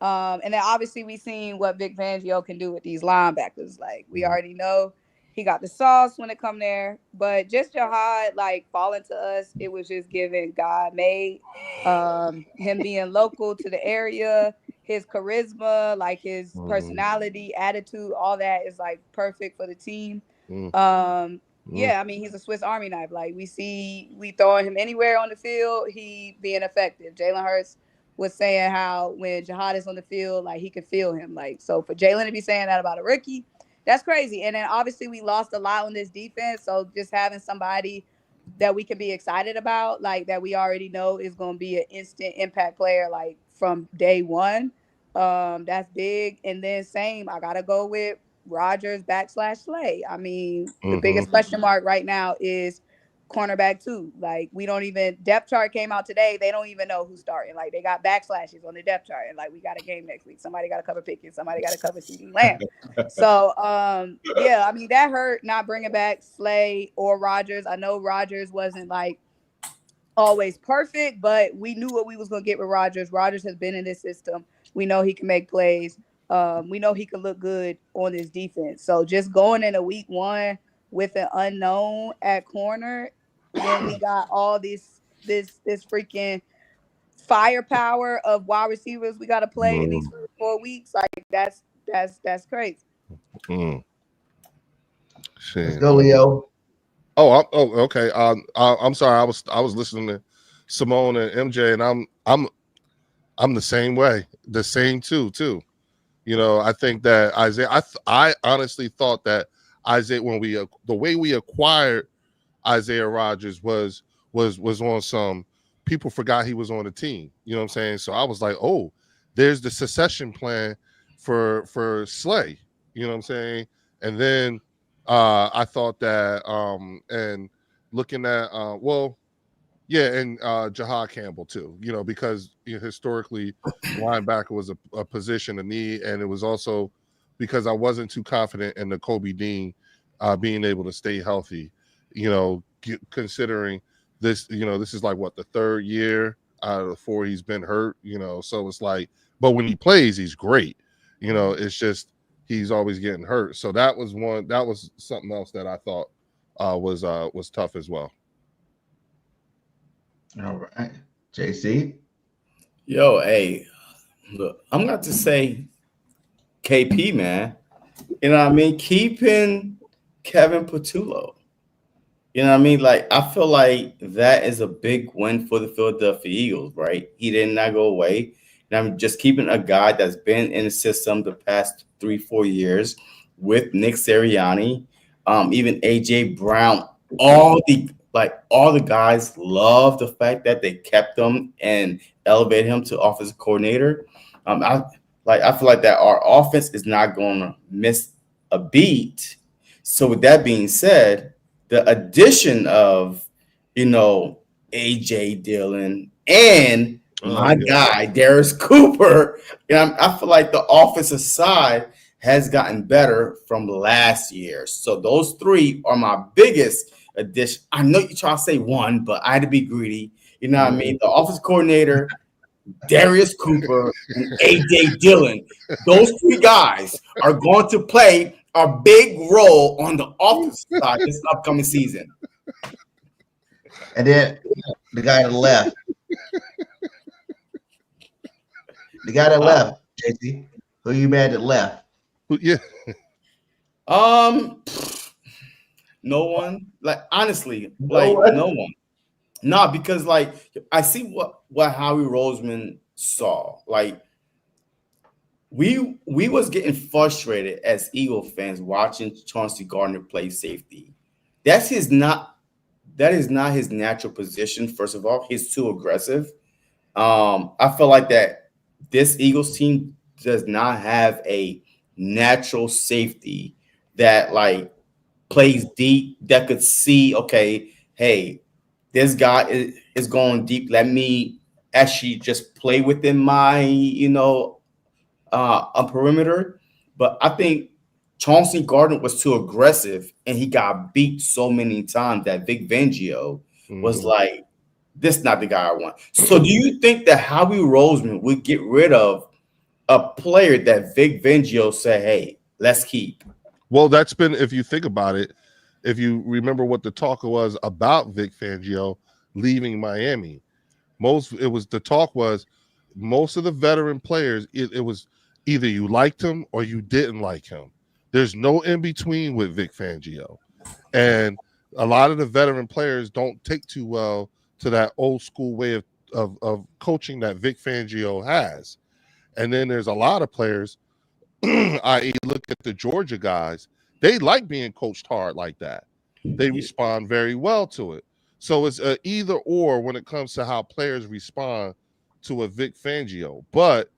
And then obviously we seen what Vic Fangio can do with these linebackers. Like, we already know he got the sauce when it come there. But just Jahad, falling to us, it was just giving God made. Him being local to the area, his charisma, his personality, attitude, all that is perfect for the team. Yeah, I mean, he's a Swiss Army knife. Like we throwing him anywhere on the field, he being effective. Jalen Hurts was saying how when Jihad is on the field, like he could feel him. Like, so for Jalen to be saying that about a rookie, that's crazy. And then obviously we lost a lot on this defense. So just having somebody that we can be excited about, like that we already know is going to be an instant impact player, like from day one. That's big. And then same, I gotta go with Rodgers / Slay. I mean, the biggest question mark right now is cornerback 2. Like, we don't even, depth chart came out today. They don't even know who's starting. Like, they got backslashes on the depth chart. And like, we got a game next week. Somebody got to cover Pickens. Somebody got to cover CD Lamb. So, yeah, I mean, that hurt not bringing back Slay or Rodgers. I know Rodgers wasn't like always perfect, but we knew what we was going to get with Rodgers. Rodgers has been in this system. We know he can make plays. We know he could look good on this defense. So just going into week 1 with an unknown at corner, then we got all this freaking firepower of wide receivers we got to play in these 4 weeks. Like that's crazy. Let's go, Leo. Okay. I'm sorry. I was listening to Simone and MJ, and I'm the same way. The same too. You know, I think that Isaiah. I honestly thought that Isaiah, when the way we acquired Isaiah Rodgers was on some, people forgot he was on the team. You know what I'm saying? So I was like, oh, there's the succession plan for Slay. You know what I'm saying? And then I thought that and looking at and Jahad Campbell too, you know, because historically linebacker was a position of need, and it was also because I wasn't too confident in the Kobe Dean being able to stay healthy, you know, considering this, you know, this is like what, the 3rd year out of the 4 he's been hurt, you know, so it's like, but when he plays, he's great, you know, it's just he's always getting hurt. So that was something else that I thought was tough as well. All right, JC. Yo, hey, look, I'm going to say KP, man. You know what I mean? Keeping Kevin Patullo. You know what I mean? Like, I feel like that is a big win for the Philadelphia Eagles, right? He did not go away. And I'm just keeping a guy that's been in the system the past 3-4 years with Nick Sirianni, even AJ Brown, all the guys love the fact that they kept him and elevated him to offensive coordinator. I feel like that our offense is not going to miss a beat. So with that being said, the addition of, you know, AJ Dillon and my guy Darius Cooper, you know, I feel like the offensive side has gotten better from last year. So those 3 are my biggest addition. I know you try to say 1, but I had to be greedy. You know what I mean? The offensive coordinator, Darius Cooper, and AJ Dillon. Those 3 guys are going to play a big role on the offensive side this upcoming season. And then the guy to the left. The guy that left, JC. Who you mad that left? Yeah. No one. Like, honestly, no one. No, because like I see what Howie Roseman saw. Like, we was getting frustrated as Eagle fans watching Chauncey Gardner play safety. That is not his natural position. First of all, he's too aggressive. I feel like that this Eagles team does not have a natural safety that like plays deep, that could see, okay, hey, this guy is going deep. Let me actually just play within my, you know, a perimeter. But I think Chauncey Gardner was too aggressive, and he got beat so many times that Vic Fangio was like, this is not the guy I want. So do you think that Howie Roseman would get rid of a player that Vic Fangio said, hey, let's keep? Well, that's been, if you think about it, if you remember what the talk was about Vic Fangio leaving Miami, the talk was most of the veteran players, it was either you liked him or you didn't like him. There's no in between with Vic Fangio. And a lot of the veteran players don't take too well to that old school way of coaching that Vic Fangio has. And then there's a lot of players, i.e. look at the Georgia guys, they like being coached hard like that. They respond very well to it. So it's a either or when it comes to how players respond to a Vic Fangio. But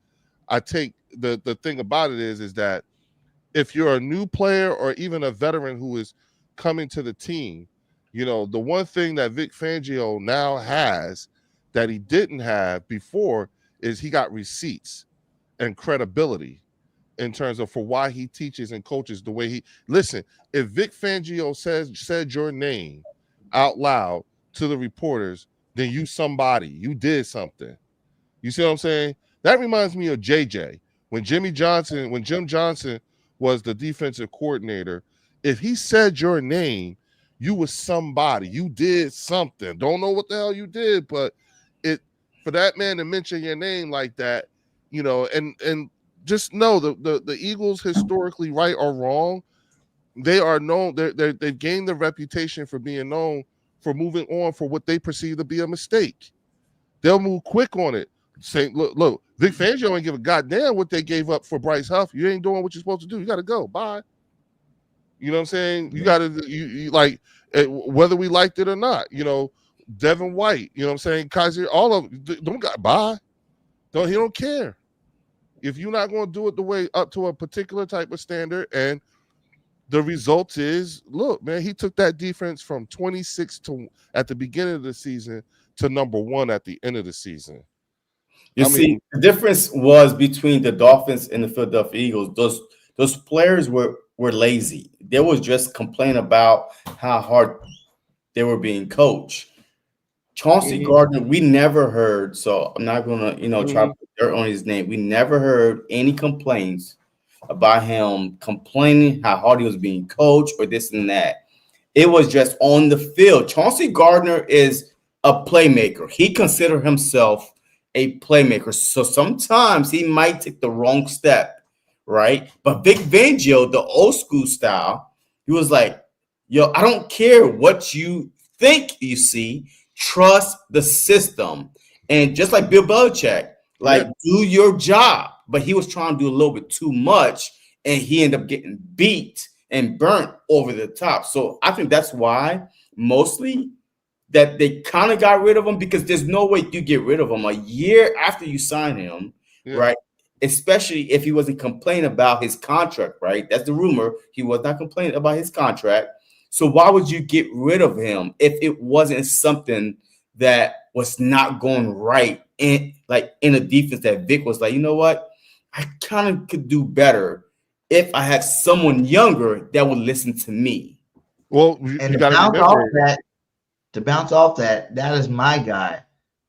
I take the thing about it is that if you're a new player or even a veteran who is coming to the team, you know, the one thing that Vic Fangio now has that he didn't have before is he got receipts and credibility in terms of for why he teaches and coaches the way he listen. If Vic Fangio said your name out loud to the reporters, then you somebody, you did something. You see what I'm saying? That reminds me of JJ when Jim Johnson was the defensive coordinator. If he said your name, you was somebody. You did something. Don't know what the hell you did, but it for that man to mention your name like that, you know, and just know the Eagles historically, right or wrong, they are known. They've gained the reputation for being known for moving on for what they perceive to be a mistake. They'll move quick on it. Say, look, Vic Fangio ain't give a goddamn what they gave up for Bryce Huff. You ain't doing what you're supposed to do. You got to go. Bye. You know what I'm saying? You got to, you like, whether we liked it or not, you know, Devin White, you know what I'm saying? Kaiser, all of them, don't got, bye. He don't care. If you're not going to do it the way up to a particular type of standard, and the result is, look, man, he took that defense from 26 at the beginning of the season to number 1 at the end of the season. You see, the difference was between the Dolphins and the Philadelphia Eagles. Those players were lazy. They was just complaining about how hard they were being coached. Chauncey Gardner, we never heard, so I'm not going to, try to put dirt on his name. We never heard any complaints about him complaining how hard he was being coached or this and that. It was just on the field. Chauncey Gardner is a playmaker. He considered himself a playmaker. So sometimes he might take the wrong step, right? But Vic Fangio, the old school style, he was like, yo, I don't care what you think you see. Trust the system. And just like Bill Belichick, do your job. But he was trying to do a little bit too much, and he ended up getting beat and burnt over the top. So I think that's why mostly that they kind of got rid of him, because there's no way you get rid of him a year after you sign him, right? Especially if he wasn't complaining about his contract, right? That's the rumor. He was not complaining about his contract. So why would you get rid of him if it wasn't something that was not going right in a defense that Vic was like, you know what? I kind of could do better if I had someone younger that would listen to me. Well, and to bounce off that, that is my guy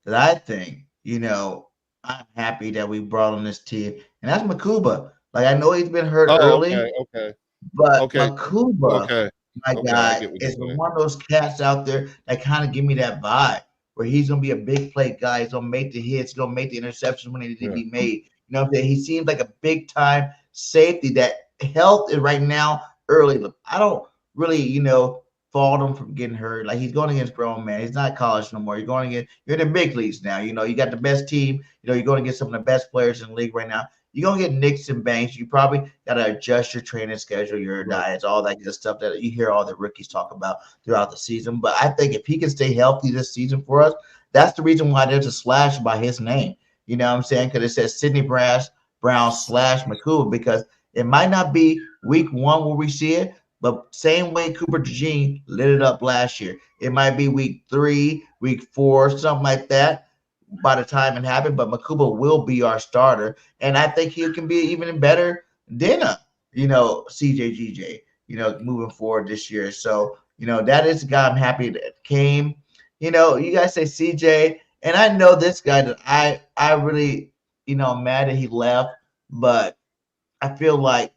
that I think, I'm happy that we brought on this team, and that's Makuba. Like, I know he's been hurt early, but Makuba, my guy, is one of those cats out there that kind of give me that vibe where he's going to be a big play guy. He's going to make the hits, he's going to make the interceptions when they need to be made. You know what I'm saying? He seems like a big time safety that health is right now early. Look, I don't really, fault him from getting hurt. Like, he's going against grown man. He's not college no more. You're in the big leagues now. You got the best team. You're going to get some of the best players in the league right now. You're going to get nicks and banks. You probably got to adjust your training schedule, your diets, all that good stuff that you hear all the rookies talk about throughout the season. But I think if he can stay healthy this season for us, that's the reason why there's a slash by his name. You know what I'm saying? Because it says Sidney Brown / Makuba, because it might not be week 1 where we see it, but same way Cooper DeJean lit it up last year. It might be week 3, week 4, something like that by the time it happened, but Makuba will be our starter. And I think he can be even better than CJGJ, moving forward this year. So, that is the guy I'm happy that came. You guys say CJ, and I know this guy that I really, mad that he left, but I feel like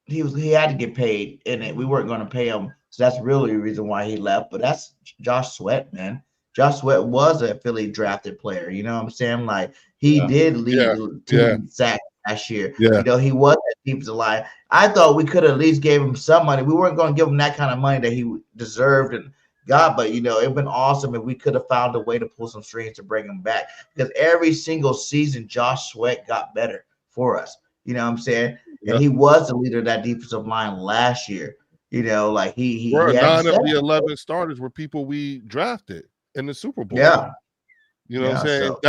he had to get paid, and we weren't going to pay him. So that's really the reason why he left. But that's Josh Sweat, man. Josh Sweat was a Philly drafted player. You know what I'm saying? Like, he did lead the team in sacks last year. Yeah. You know, he was that defensive line. I thought we could at least gave him some money. We weren't going to give him that kind of money that he deserved and got, but you know, it'd been awesome if we could have found a way to pull some strings to bring him back. Because every single season, Josh Sweat got better for us. You know what I'm saying? Yep. And he was the leader of that defensive line last year. You know, like he had 9 of the 11 starters were people we drafted in the Super Bowl. Yeah. You know what I'm saying? So.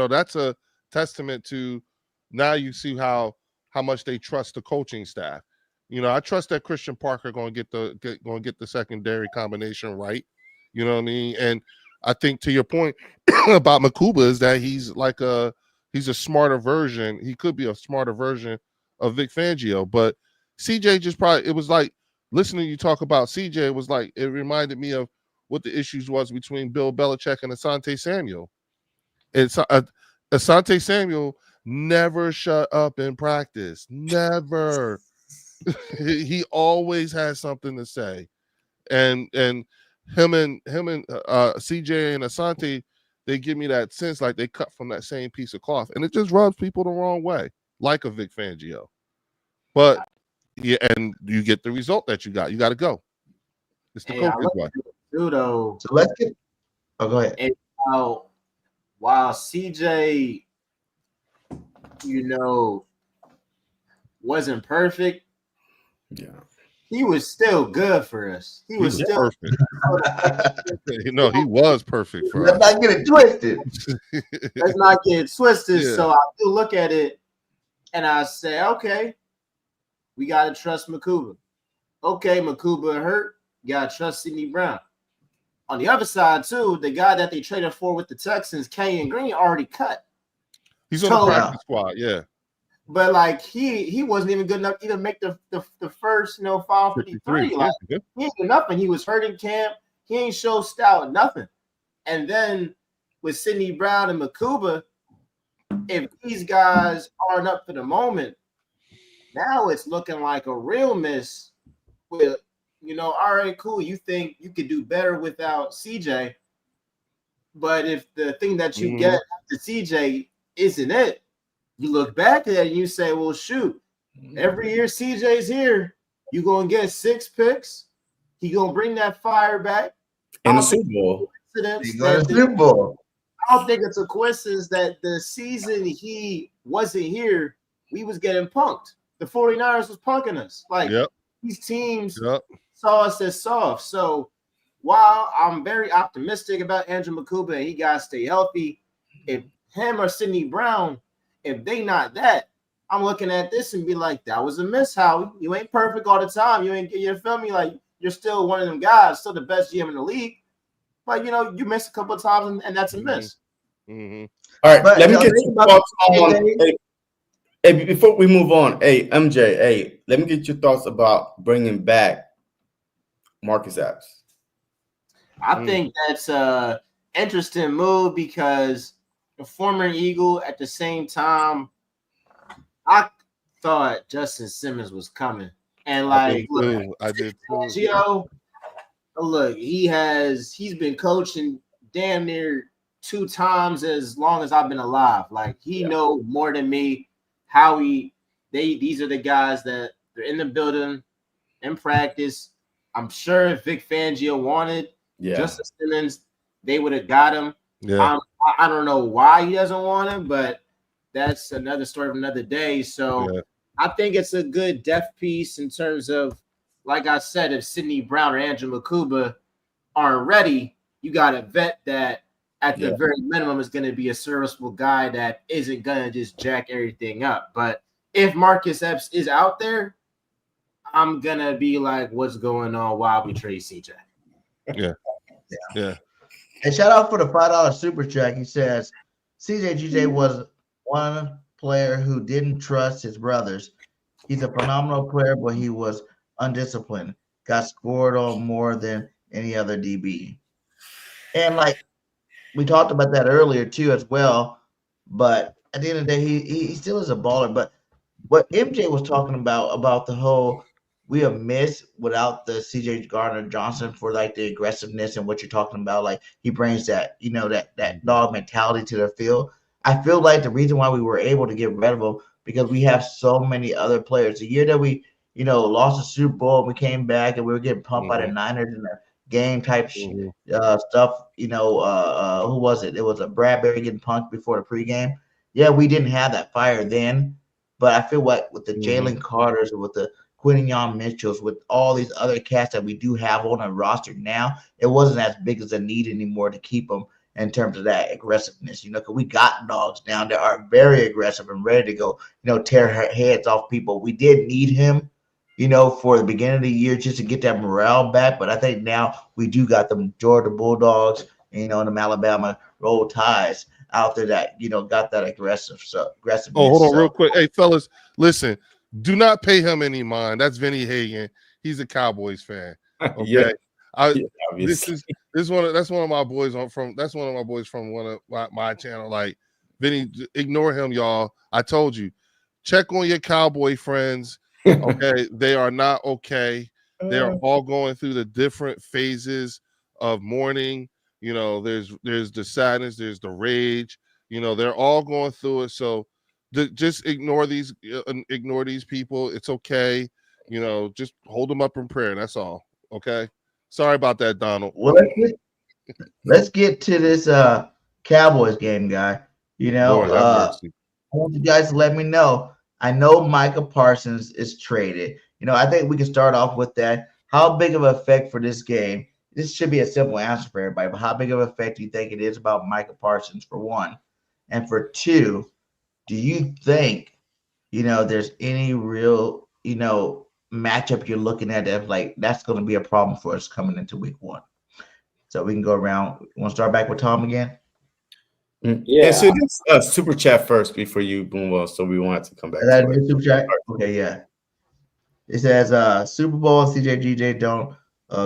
That's a testament to now you see how much they trust the coaching staff. You know, I trust that Christian Parker going to get the secondary combination right. You know what I mean? And I think to your point about Makuba is that he's a smarter version. He could be a smarter version of Vic Fangio, but CJ just probably, it was like listening to you talk about CJ, it was like, it reminded me of what the issues was between Bill Belichick and Asante Samuel. It's Asante Samuel never shut up in practice. Never. He always has something to say. And him and CJ and Asante, they give me that sense like they cut from that same piece of cloth. And it just rubs people the wrong way, like a Vic Fangio. But yeah, and you get the result that you got. You got to go. It's the coach's way. So let's get. Oh, go ahead. And while CJ, wasn't perfect, he was still good for us. He was still perfect. He was perfect for us. Let's not get it twisted. Let's not get it twisted. Yeah. So I do look at it and I say, okay, we got to trust Makuba. Okay, Makuba hurt. You got to trust Sidney Brown. On the other side, too, the guy that they traded for with the Texans, Kenyon Green, already cut. He's on the practice squad, yeah. But, like, he wasn't even good enough to even make the first, final 53. Like, he ain't do nothing. He was hurt in camp. He ain't show stout, nothing. And then with Sidney Brown and Makuba, if these guys aren't up for the moment, now it's looking like a real miss with, all right, cool. You think you could do better without CJ. But if the thing that you get after CJ isn't it, you look back at it and you say, well, shoot, every year CJ's here, you're going to get 6 picks. He going to bring that fire back. In the Super Bowl. I don't think it's a coincidence that the season he wasn't here, we was getting punked. The 49ers was punking us. Like, these teams saw us as soft. So while I'm very optimistic about Andrew Makuba and he got to stay healthy, if him or Sidney Brown, if they not that, I'm looking at this and be like, that was a miss, Howie. You ain't perfect all the time. You feel me? Like, you're still one of them guys, still the best GM in the league. But, you missed a couple of times, and that's a miss. Mm-hmm. All right, let me get your thoughts on hey, before we move on, hey, MJ, let me get your thoughts about bringing back Marcus Epps. I think that's a interesting move because a former Eagle at the same time, I thought Justin Simmons was coming. And like, I did too. Gio, look, he's been coaching damn near 2 times as long as I've been alive. Like, he know more than me. These are the guys that they're in the building, in practice. I'm sure if Vic Fangio wanted Justin Simmons, they would have got him. Yeah. I don't know why he doesn't want him, but that's another story of another day. So I think it's a good depth piece in terms of, like I said, if Sidney Brown or Andrew Makuba aren't ready, you got to vet that at the very minimum is going to be a serviceable guy that isn't going to just jack everything up. But if Marcus Epps is out there, I'm going to be like, what's going on while we trade CJ? Yeah. And shout out for the $5 super chat. He says, CJ was one player who didn't trust his brothers. He's a phenomenal player, but he was undisciplined. Got scored on more than any other DB. And like, we talked about that earlier too as well, but at the end of the day, he still is a baller. But what MJ was talking about the whole we have missed without the CJ Gardner-Johnson for like the aggressiveness and what you're talking about, like he brings that that dog mentality to the field. I feel like the reason why we were able to get rid of him because we have so many other players. The year that we, lost the Super Bowl, and we came back and we were getting pumped by the Niners in the game type stuff. Who was it? It was a Bradbury getting punked before the pregame. Yeah, we didn't have that fire then, but I feel like with the Jalen Carters and with the Quinyon Mitchells, with all these other cats that we do have on a roster now, it wasn't as big as a need anymore to keep them in terms of that aggressiveness, because we got dogs down that are very aggressive and ready to go, tear heads off people. We did need him, for the beginning of the year just to get that morale back. But I think now we do got them Georgia Bulldogs, and them Alabama Roll Ties out there that, got that aggressiveness. Oh, hold on real quick. Hey, fellas, listen, do not pay him any mind. That's Vinny Hagan. He's a Cowboys fan. Okay. That's one of my boys from one of my channel. Like, Vinny, ignore him, y'all. I told you, check on your Cowboy friends. Okay, they are not okay. They are all going through the different phases of mourning. There's the sadness, there's the rage. They're all going through it. So just ignore these people. It's okay. Just hold them up in prayer. That's all. Okay. Sorry about that, Donald. Well, let's get to this Cowboys game, guy. I want you guys to let me know. I know Micah Parsons is traded. I think we can start off with that. How big of an effect for this game? This should be a simple answer for everybody, but how big of an effect do you think it is about Micah Parsons, for one? And for two, do you think, there's any real, matchup you're looking at that's going to be a problem for us coming into week one? So we can go around. You want to start back with Tom again? Yeah. So this super chat first before you boom well. So we wanted to come back. Super chat? Okay, yeah. It says Super Bowl and CJGJ don't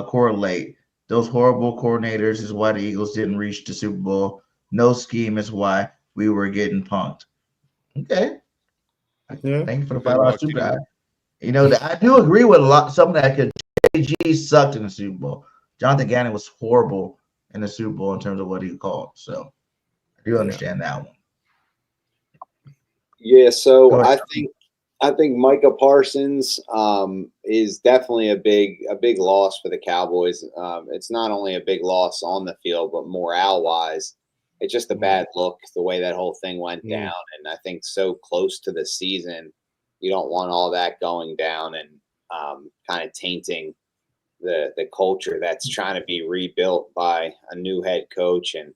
correlate. Those horrible coordinators is why the Eagles didn't reach the Super Bowl. No scheme is why we were getting punked. Okay. Yeah. Thank you for the $5 super chat. I do agree with some of that because JG sucked in the Super Bowl. Jonathan Gannon was horrible in the Super Bowl in terms of what he called. So I do understand that one. Yeah, so I think Micah Parsons is definitely a big loss for the Cowboys. It's not only a big loss on the field, but morale-wise, it's just a bad look the way that whole thing went down. And I think so close to the season, you don't want all that going down and kind of tainting the culture that's trying to be rebuilt by a new head coach and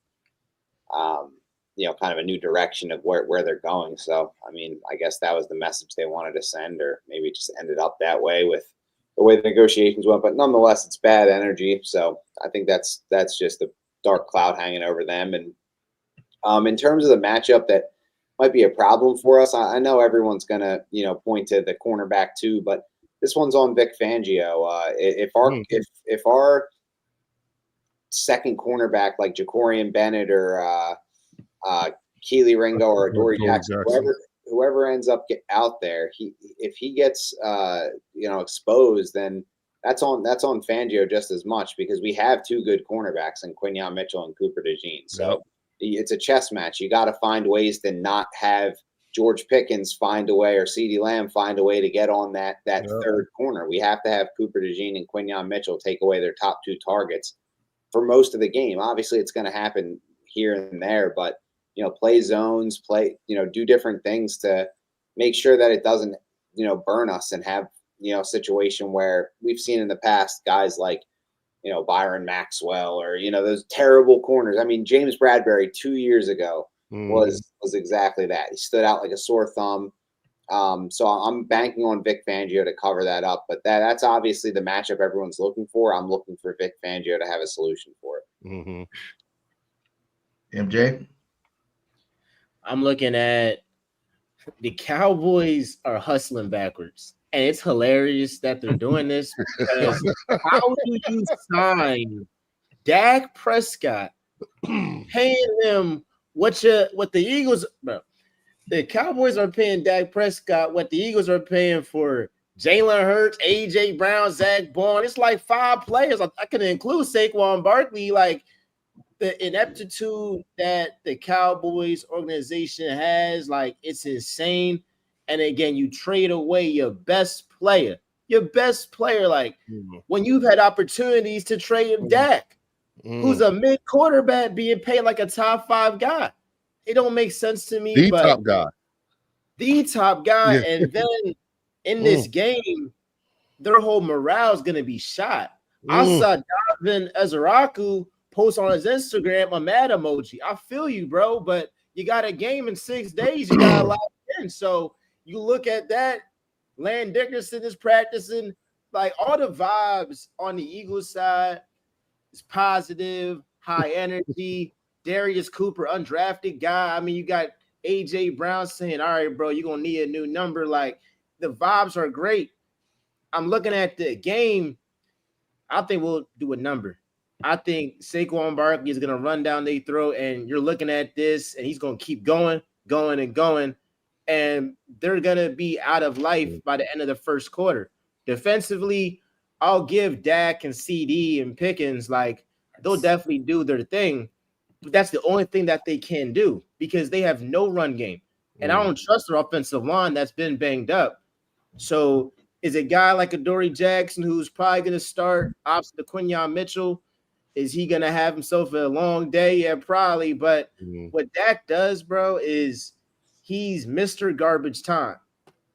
kind of a new direction of where they're going. So, I mean, I guess that was the message they wanted to send, or maybe it just ended up that way with the way the negotiations went. But nonetheless, it's bad energy. So I think that's just a dark cloud hanging over them. And in terms of the matchup that might be a problem for us, I know everyone's going to, point to the cornerback too, but this one's on Vic Fangio. If our second cornerback like Jacorian Bennett or Keely Ringo or Dory Jackson, whoever ends up out there, if he gets exposed, then that's on Fangio just as much, because we have two good cornerbacks in Quinyon Mitchell and Cooper DeJean. So it's a chess match. You got to find ways to not have George Pickens find a way or CeeDee Lamb find a way to get on that third corner. We have to have Cooper DeJean and Quinyon Mitchell take away their top two targets for most of the game. Obviously, it's going to happen here and there, but play zones, do different things to make sure that it doesn't, burn us and have, a situation where we've seen in the past guys like, Byron Maxwell or, those terrible corners. I mean, James Bradbury 2 years ago was exactly that. He stood out like a sore thumb. So I'm banking on Vic Fangio to cover that up, but that's obviously the matchup everyone's looking for. I'm looking for Vic Fangio to have a solution for it. MJ? I'm looking at the Cowboys are hustling backwards, and it's hilarious that they're doing this because how do you sign Dak Prescott, paying him what the Eagles, bro? The Cowboys are paying Dak Prescott what the Eagles are paying for Jalen Hurts, AJ Brown, Zach Bond. It's like 5 players. I can include Saquon Barkley. Like, the ineptitude that the Cowboys organization has, like, it's insane. And again, you trade away your best player. Like, when you've had opportunities to trade Dak, who's a mid quarterback being paid like a top 5 guy. It don't make sense to me. The but top guy. The top guy. Yeah. And then in this game, their whole morale is going to be shot. I saw Davin Ezeraku post on his Instagram a mad emoji. I feel you, bro, but you got a game in 6 days. You got a lot in. So you look at that. Land Dickerson is practicing. Like, all the vibes on the Eagles side is positive, high energy. Darius Cooper, undrafted guy. I mean, you got A.J. Brown saying, all right, bro, you're going to need a new number. Like, the vibes are great. I'm looking at the game. I think we'll do a number. I think Saquon Barkley is going to run down their throat, and you're looking at this, and he's going to keep going, and they're going to be out of life by the end of the first quarter. Defensively, I'll give Dak and CD and Pickens, like, they'll definitely do their thing, but that's the only thing that they can do because they have no run game. And I don't trust their offensive line that's been banged up. So is a guy like Adoree Jackson, who's probably going to start opposite to Quinyon Mitchell, is he going to have himself a long day? Yeah, probably. But what Dak does, bro, is he's Mr. Garbage Time.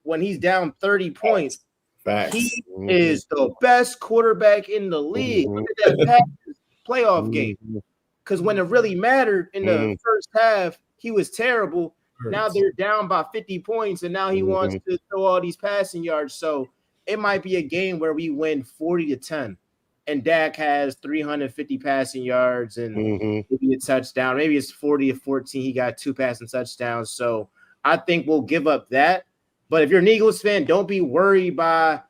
When he's down 30 points, he is the best quarterback in the league. Look at that playoff game. Because when it really mattered in the first half, he was terrible. Now they're down by 50 points, and now he wants to throw all these passing yards. So it might be a game where we win 40-10, and Dak has 350 passing yards and maybe a touchdown. Maybe it's 40-14. He got 2 passing touchdowns. So I think we'll give up that. But if you're an Eagles fan, don't be worried by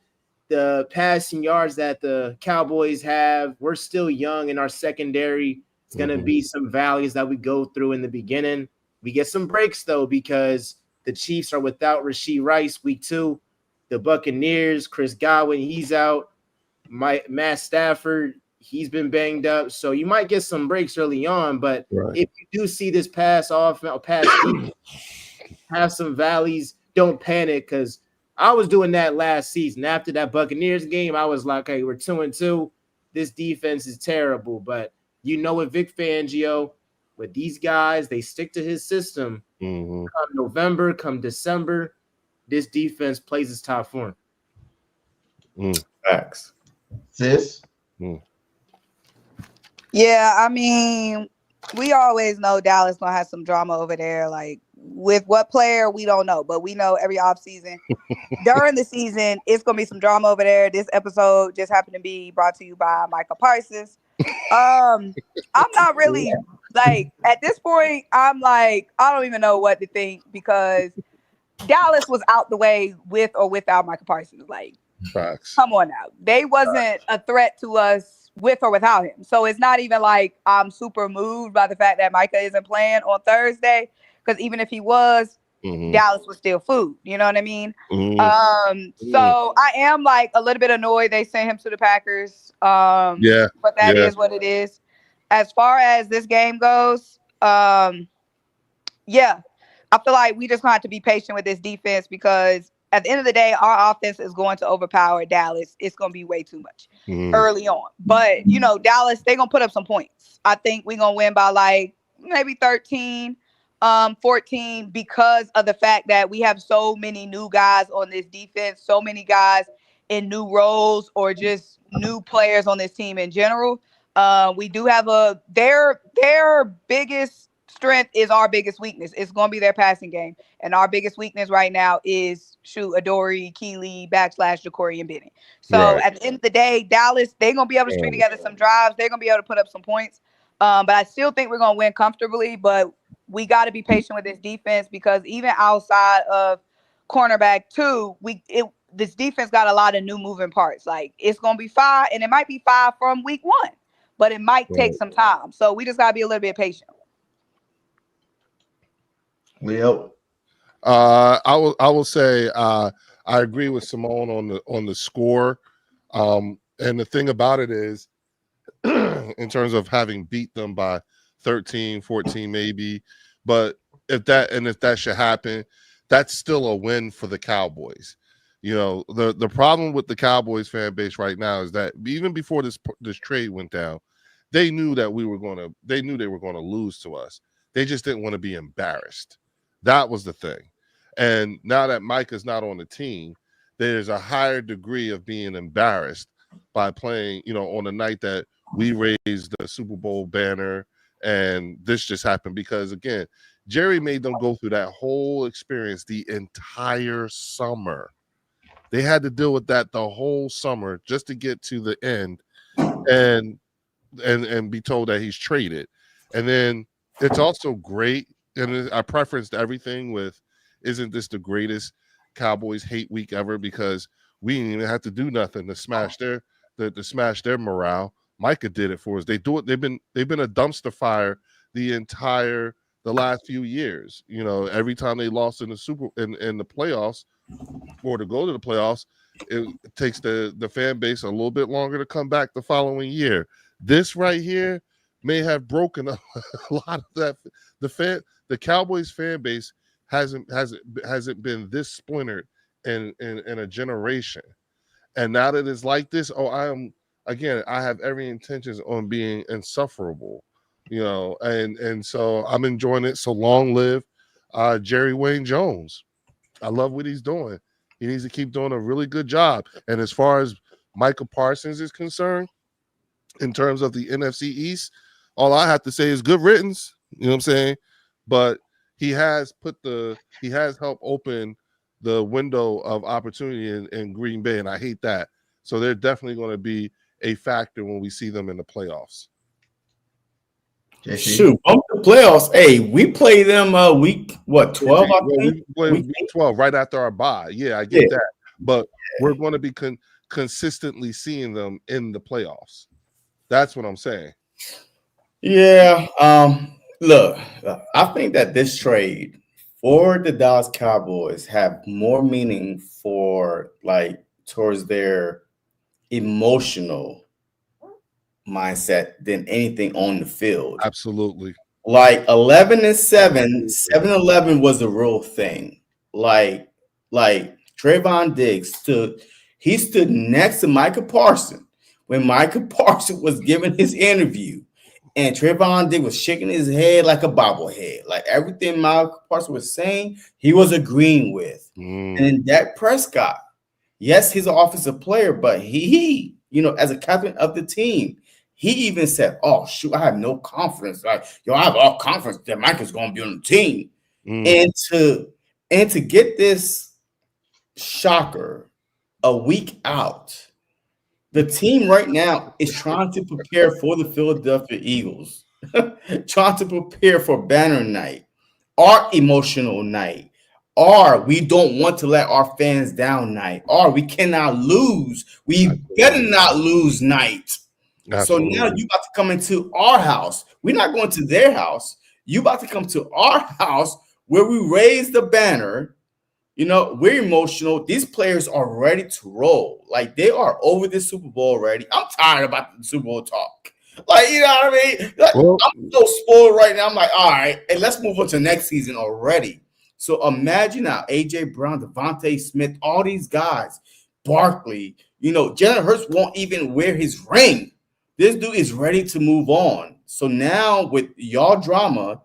the passing yards that the Cowboys have. We're still young in our secondary. It's going to be some valleys that we go through in the beginning. We get some breaks, though, because the Chiefs are without Rashee Rice week 2. The Buccaneers, Chris Godwin, he's out. Matt Stafford, he's been banged up. So you might get some breaks early on. But if you do see this pass off, have some valleys, don't panic, because I was doing that last season. After that Buccaneers game, I was like, hey, we're 2-2. This defense is terrible. But you know what, Vic Fangio, with these guys, they stick to his system. Come November, come December, this defense plays its top form. Facts. Sis? Yeah, I mean, we always know Dallas gonna have some drama over there. Like, with what player, we don't know, but we know every offseason during the season, it's gonna be some drama over there. This episode just happened to be brought to you by Micah Parsons. I'm not really like, at this point, I'm like, I don't even know what to think, because Dallas was out the way with or without Micah Parsons. Like, come on now. They wasn't a threat to us with or without him. So it's not even like I'm super moved by the fact that Micah isn't playing on Thursday, because even if he was, Dallas was still food. You know what I mean? So I am like a little bit annoyed they sent him to the Packers. But that is what it is. As far as this game goes, I feel like we just have to be patient with this defense, because at the end of the day, our offense is going to overpower Dallas. It's going to be way too much early on. But, you know, Dallas, they're going to put up some points. I think we're going to win by like maybe 13, 14, because of the fact that we have so many new guys on this defense, so many guys in new roles or just new players on this team in general. We do have their biggest strength is our biggest weakness. It's going to be their passing game. And our biggest weakness right now is Adoree, Keeley, / Ja'Cory, and Bennett. So at the end of the day, Dallas, they're going to be able to string together some drives. They're going to be able to put up some points. But I still think we're going to win comfortably. But we got to be patient with this defense, because even outside of cornerback 2, this defense got a lot of new moving parts. Like, it's going to be 5, and it might be 5 from week 1, but it might take some time. So we just got to be a little bit patient. Leo? I will say I agree with Simone on the score. And the thing about it is, in terms of having beat them by 13, 14 maybe. But if that should happen, that's still a win for the Cowboys. You know, the problem with the Cowboys fan base right now is that even before this trade went down, they knew that they were going to lose to us. They just didn't want to be embarrassed. That was the thing. And now that Micah's not on the team, there's a higher degree of being embarrassed by playing, you know, on the night that we raised the Super Bowl banner, and this just happened because, again, Jerry made them go through that whole experience the entire summer. They had to deal with that the whole summer just to get to the end and be told that he's traded. And then it's also great, and I preferenced everything with, isn't this the greatest Cowboys hate week ever? Because we didn't even have to do nothing to smash their morale. Micah did it for us. They've been a dumpster fire the last few years. You know, every time they lost in the playoffs or to go to the playoffs, it takes the fan base a little bit longer to come back the following year. This right here may have broken a lot of that. The Cowboys fan base hasn't been this splintered in a generation. And now that it's like this, I have every intentions on being insufferable, you know, and so I'm enjoying it. So long live Jerry Wayne Jones. I love what he's doing. He needs to keep doing a really good job. And as far as Micah Parsons is concerned, in terms of the NFC East, all I have to say is good riddance. You know what I'm saying? But he has helped open the window of opportunity in Green Bay, and I hate that. So they're definitely going to be a factor when we see them in the playoffs. Shoot, on the playoffs. Hey, we play them week 12? We play week 12 right after our bye. Yeah, I get that. But we're going to be consistently seeing them in the playoffs. That's what I'm saying. Yeah. Look, I think that this trade for the Dallas Cowboys have more meaning towards their emotional mindset than anything on the field. Absolutely. Like 11-7, 7-11 was the real thing. Like Trayvon Diggs stood next to Micah Parsons when Micah Parsons was giving his interview, and Trayvon Diggs was shaking his head like a bobblehead. Like everything Micah Parsons was saying, he was agreeing with. And then Dak Prescott, yes, he's an offensive player, but he, you know, as a captain of the team, he even said, "Oh shoot, I have no confidence. Like, I have all confidence that Micah's going to be on the team." And to get this shocker a week out, the team right now is trying to prepare for the Philadelphia Eagles, trying to prepare for banner night, our emotional night, or we don't want to let our fans down night, or we cannot lose. We better not lose night. Absolutely. So now you about to come into our house. We're not going to their house. You about to come to our house where we raise the banner. You know, we're emotional. These players are ready to roll. Like, they are over the Super Bowl already. I'm tired about the Super Bowl talk. Like, you know what I mean? Like, I'm so spoiled right now. I'm like, all right, and let's move on to next season already. So imagine now, A.J. Brown, Devontae Smith, all these guys, Barkley, you know, Jalen Hurts won't even wear his ring. This dude is ready to move on. So now with y'all drama,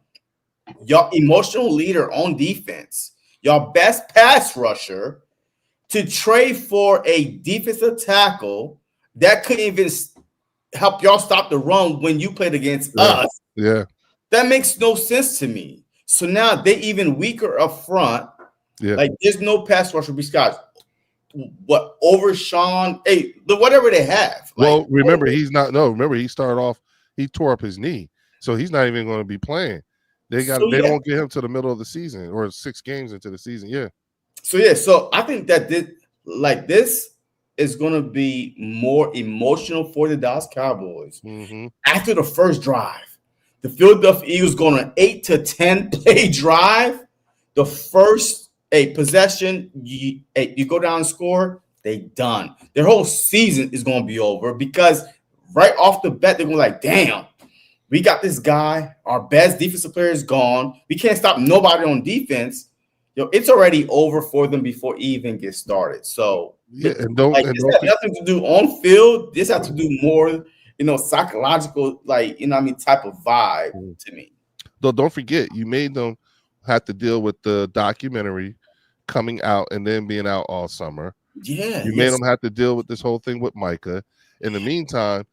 y'all emotional leader on defense, y'all best pass rusher, to trade for a defensive tackle that couldn't even help y'all stop the run when you played against us. Yeah. That makes no sense to me. So now they're even weaker up front. Yeah. Like, there's no pass rusher besides over Sean, whatever they have. Well, remember, he started off, he tore up his knee. So he's not even going to be playing. They don't get him to the middle of the season or 6 games into the season. Yeah. So I think that this is going to be more emotional for the Dallas Cowboys. After the first drive, the Philadelphia Eagles going on an 8 to 10 play drive. The first possession, you go down and score, they done. Their whole season is going to be over because right off the bat, they're going to be like, damn, We got this guy. Our best defensive player is gone. We can't stop nobody on defense. It's already over for them before it even gets started. So yeah, and this has nothing to do on field. This has to do more, psychological, type of vibe to me. Though, don't forget, you made them have to deal with the documentary coming out and then being out all summer. Yeah, you made them have to deal with this whole thing with Micah. In the meantime,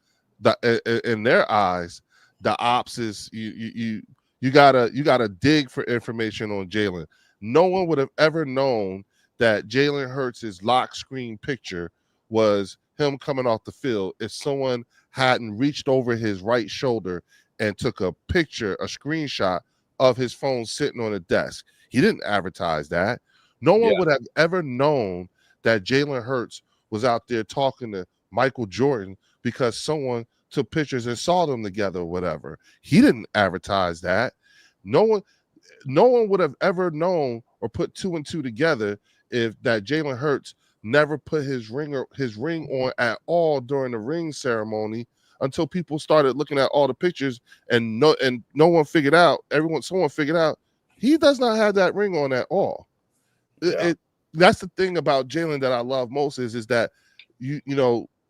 in their eyes, the ops is you gotta dig for information on Jalen. No one would have ever known that Jalen Hurts' lock screen picture was him coming off the field if someone hadn't reached over his right shoulder and took a picture, a screenshot of his phone sitting on a desk. He didn't advertise that. No one would have ever known that Jalen Hurts was out there talking to Michael Jordan because someone took pictures and saw them together or whatever. He didn't advertise that. No one would have ever known or put 2 and 2 together if that Jalen Hurts never put his ring on at all during the ring ceremony until people started looking at all the pictures and no one figured out. Someone figured out he does not have that ring on at all. That's the thing about Jalen that I love most is that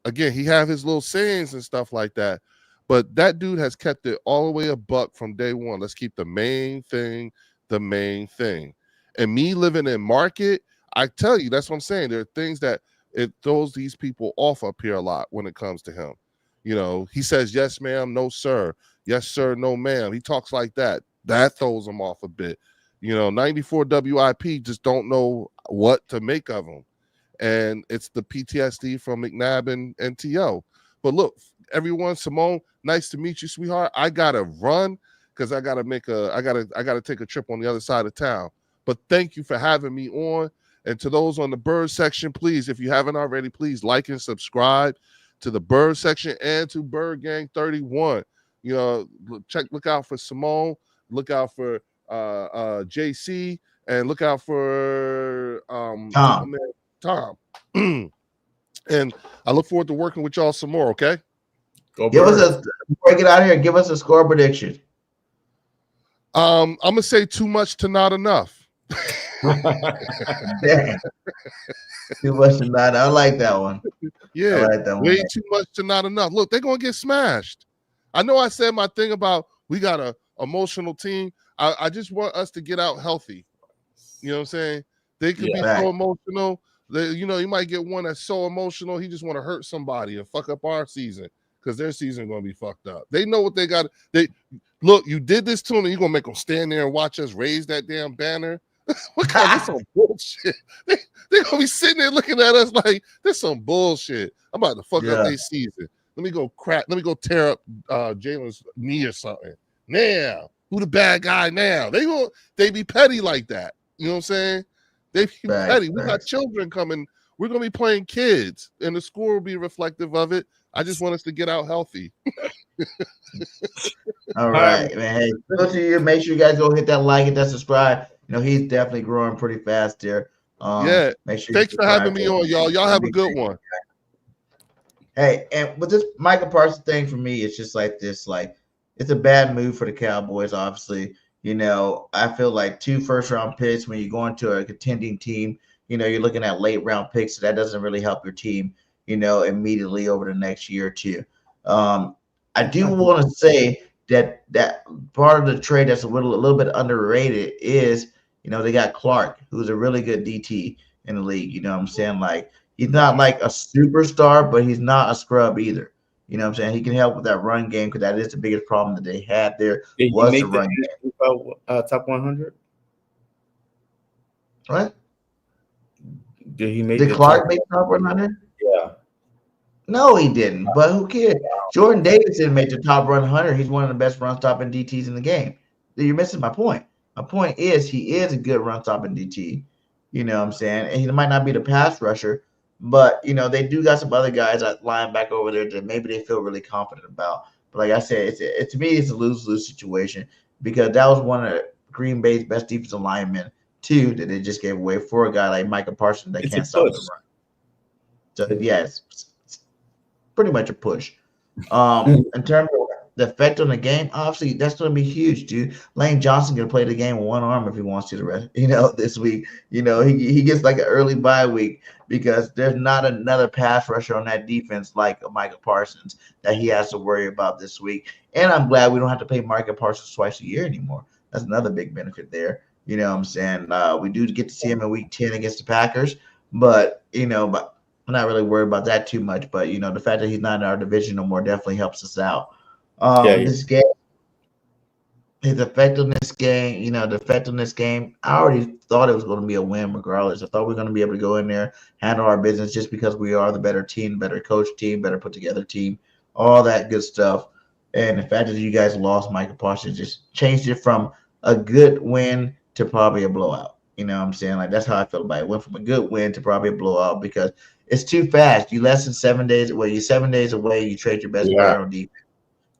again, he have his little sayings and stuff like that, but that dude has kept it all the way a buck from day one. Let's keep the main thing the main thing. And me living in market, I tell you, that's what I'm saying. There are things that it throws these people off up here a lot when it comes to him. He says, yes, ma'am, no, sir. Yes, sir, no, ma'am. He talks like that. That throws him off a bit. 94 WIP just don't know what to make of him. And it's the PTSD from McNabb and T.O. But look, everyone, Simone, nice to meet you, sweetheart. I gotta run because I gotta take a trip on the other side of town. But thank you for having me on. And to those on the Bird section, please, if you haven't already, please like and subscribe to the Bird section and to Birdgang 31. Look out for Simone, look out for JC, and look out for Tom. And I look forward to working with y'all some more. Okay. Before I get out of here, give us a score prediction. I'm gonna say too much to not enough. Damn. Too much to not. I like that one. Yeah, I like that one. Way too much to not enough. Look, they're gonna get smashed. I know I said my thing about we got a emotional team. I just want us to get out healthy. You know what I'm saying? They could be so emotional. You might get one that's so emotional he just want to hurt somebody and fuck up our season because their season gonna be fucked up. They know what they got. Look, you did this to them, and you're gonna make them stand there and watch us raise that damn banner. What kind of some bullshit? They're gonna be sitting there looking at us like this some bullshit. I'm about to fuck up their season. Let me go tear up Jalen's knee or something. Now, who the bad guy now? They be petty like that. You know what I'm saying? They be petty. We got children coming. We're gonna be playing kids, and the score will be reflective of it. I just want us to get out healthy. All right, man. Hey, good to you. Make sure you guys go hit that like, hit that subscribe. He's definitely growing pretty fast there. Make sure. Thanks for having me on, y'all. Y'all have a good one. Hey, and with this Micah Parsons thing for me, it's just like this. Like, it's a bad move for the Cowboys. Obviously, I feel like 2 first-round picks when you go into a contending team. You're looking at late-round picks, so that doesn't really help your team. Immediately over the next year or two. I do want to say that part of the trade that's a little bit underrated is, they got Clark, who's a really good DT in the league. You know what I'm saying? Like, he's not like a superstar, but he's not a scrub either. You know what I'm saying? He can help with that run game because that is the biggest problem that they had there. Was the run game. Top 100? What? Did Clark make top 100? Yeah. No, he didn't. But who cares? Jordan Davidson made the top 100. He's one of the best run-stopping DTs in the game. You're missing my point. My point is he is a good run-stopping DT. You know what I'm saying? And he might not be the pass rusher, but, they do got some other guys that line back over there that maybe they feel really confident about. But like I said, to me, it's a lose-lose situation because that was one of Green Bay's best defensive linemen, too, that they just gave away for a guy like Micah Parsons that can't stop the run. So, yes. Pretty much a push. In terms of the effect on the game, obviously, that's going to be huge, dude. Lane Johnson can play the game with one arm if he wants to the rest, this week. He gets like an early bye week because there's not another pass rusher on that defense like Micah Parsons that he has to worry about this week. And I'm glad we don't have to pay Micah Parsons twice a year anymore. That's another big benefit there. You know what I'm saying? We do get to see him in week 10 against the Packers, but I'm not really worried about that too much. But, the fact that he's not in our division no more definitely helps us out. This game, his effectiveness game, the effectiveness game, I already thought it was going to be a win regardless. I thought we were going to be able to go in there, handle our business just because we are the better team, better coach team, better put together team, all that good stuff. And the fact that you guys lost Micah Parsons just changed it from a good win to probably a blowout. You know what I'm saying? Like, that's how I feel about it. It went from a good win to probably a blowout because it's too fast. You less than 7 days away. You're 7 days away. You trade your best player on defense.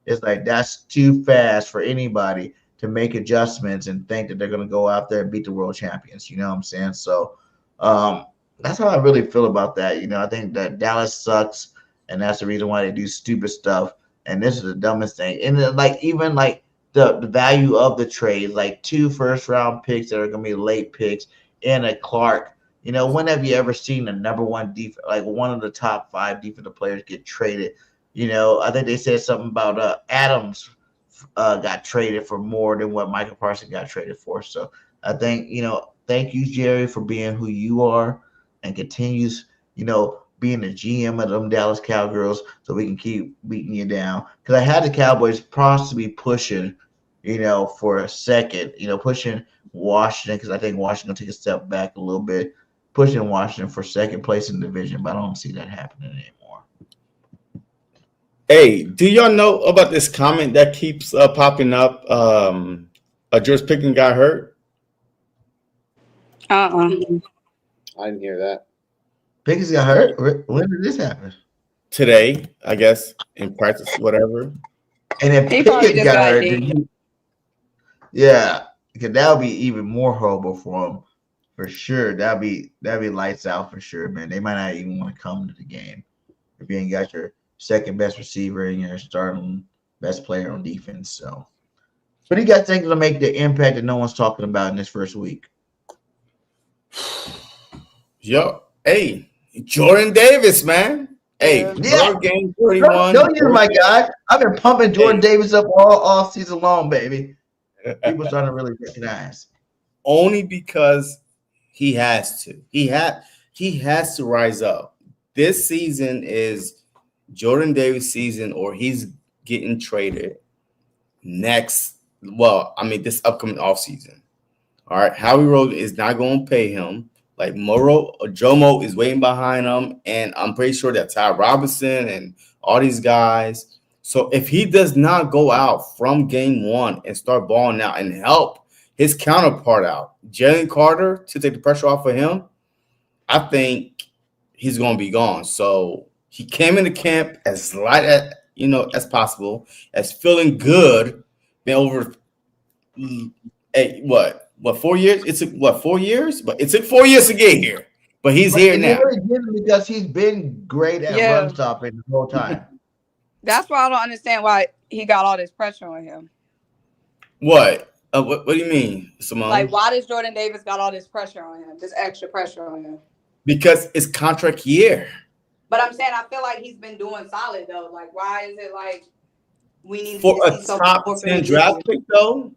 It's like that's too fast for anybody to make adjustments and think that they're going to go out there and beat the world champions. You know what I'm saying? So that's how I really feel about that. I think that Dallas sucks, and that's the reason why they do stupid stuff. And this is the dumbest thing. And then, even the value of the trade, like 2 first-round picks that are going to be late picks and a Clark. When have you ever seen a number one defense, like one of the top 5 defensive players get traded? I think they said something about Adams got traded for more than what Micah Parsons got traded for. So I think, thank you, Jerry, for being who you are and continues, being the GM of them Dallas Cowgirls so we can keep beating you down. Because I had the Cowboys possibly pushing, for a second, pushing Washington because I think Washington will take a step back a little bit, pushing Washington for second place in the division, but I don't see that happening anymore. Hey, do y'all know about this comment that keeps popping up? George Pickens got hurt. I didn't hear that. Pickens got hurt? When did this happen? Today, I guess, in practice, whatever. And if Pickens got hurt, then because that would be even more horrible for him, for sure. That'd be lights out for sure, man. They might not even want to come to the game if you ain't got your second best receiver and your starting best player on defense. So, but he got things to make the impact that no one's talking about in this first week. Yo, hey, Jordan Davis, man. Hey, Birdgang 31. Don't you, my guy? I've been pumping Jordan Davis up all season long, baby. People starting to really recognize. Only because he has to. He has to rise up. This season is Jordan Davis season, or he's getting traded this upcoming offseason. All right. Howie Roseman is not going to pay him. Like Jomo is waiting behind him. And I'm pretty sure that Ty Robinson and all these guys. So if he does not go out from game 1 and start balling out and help his counterpart out, Jalen Carter, to take the pressure off of him, I think he's going to be gone. So he came into camp as light as possible, as feeling good. Been over 4 years? It took 4 years? But it took 4 years to get here. But he's here now. Because he's been great at run stopping the whole time. That's why I don't understand why he got all this pressure on him. What? What do you mean, Simone? Like, why does Jordan Davis got all this pressure on him? This extra pressure on him? Because it's contract year. But I'm saying I feel like he's been doing solid though. Like, why is it like we need for a top 10 draft pick though?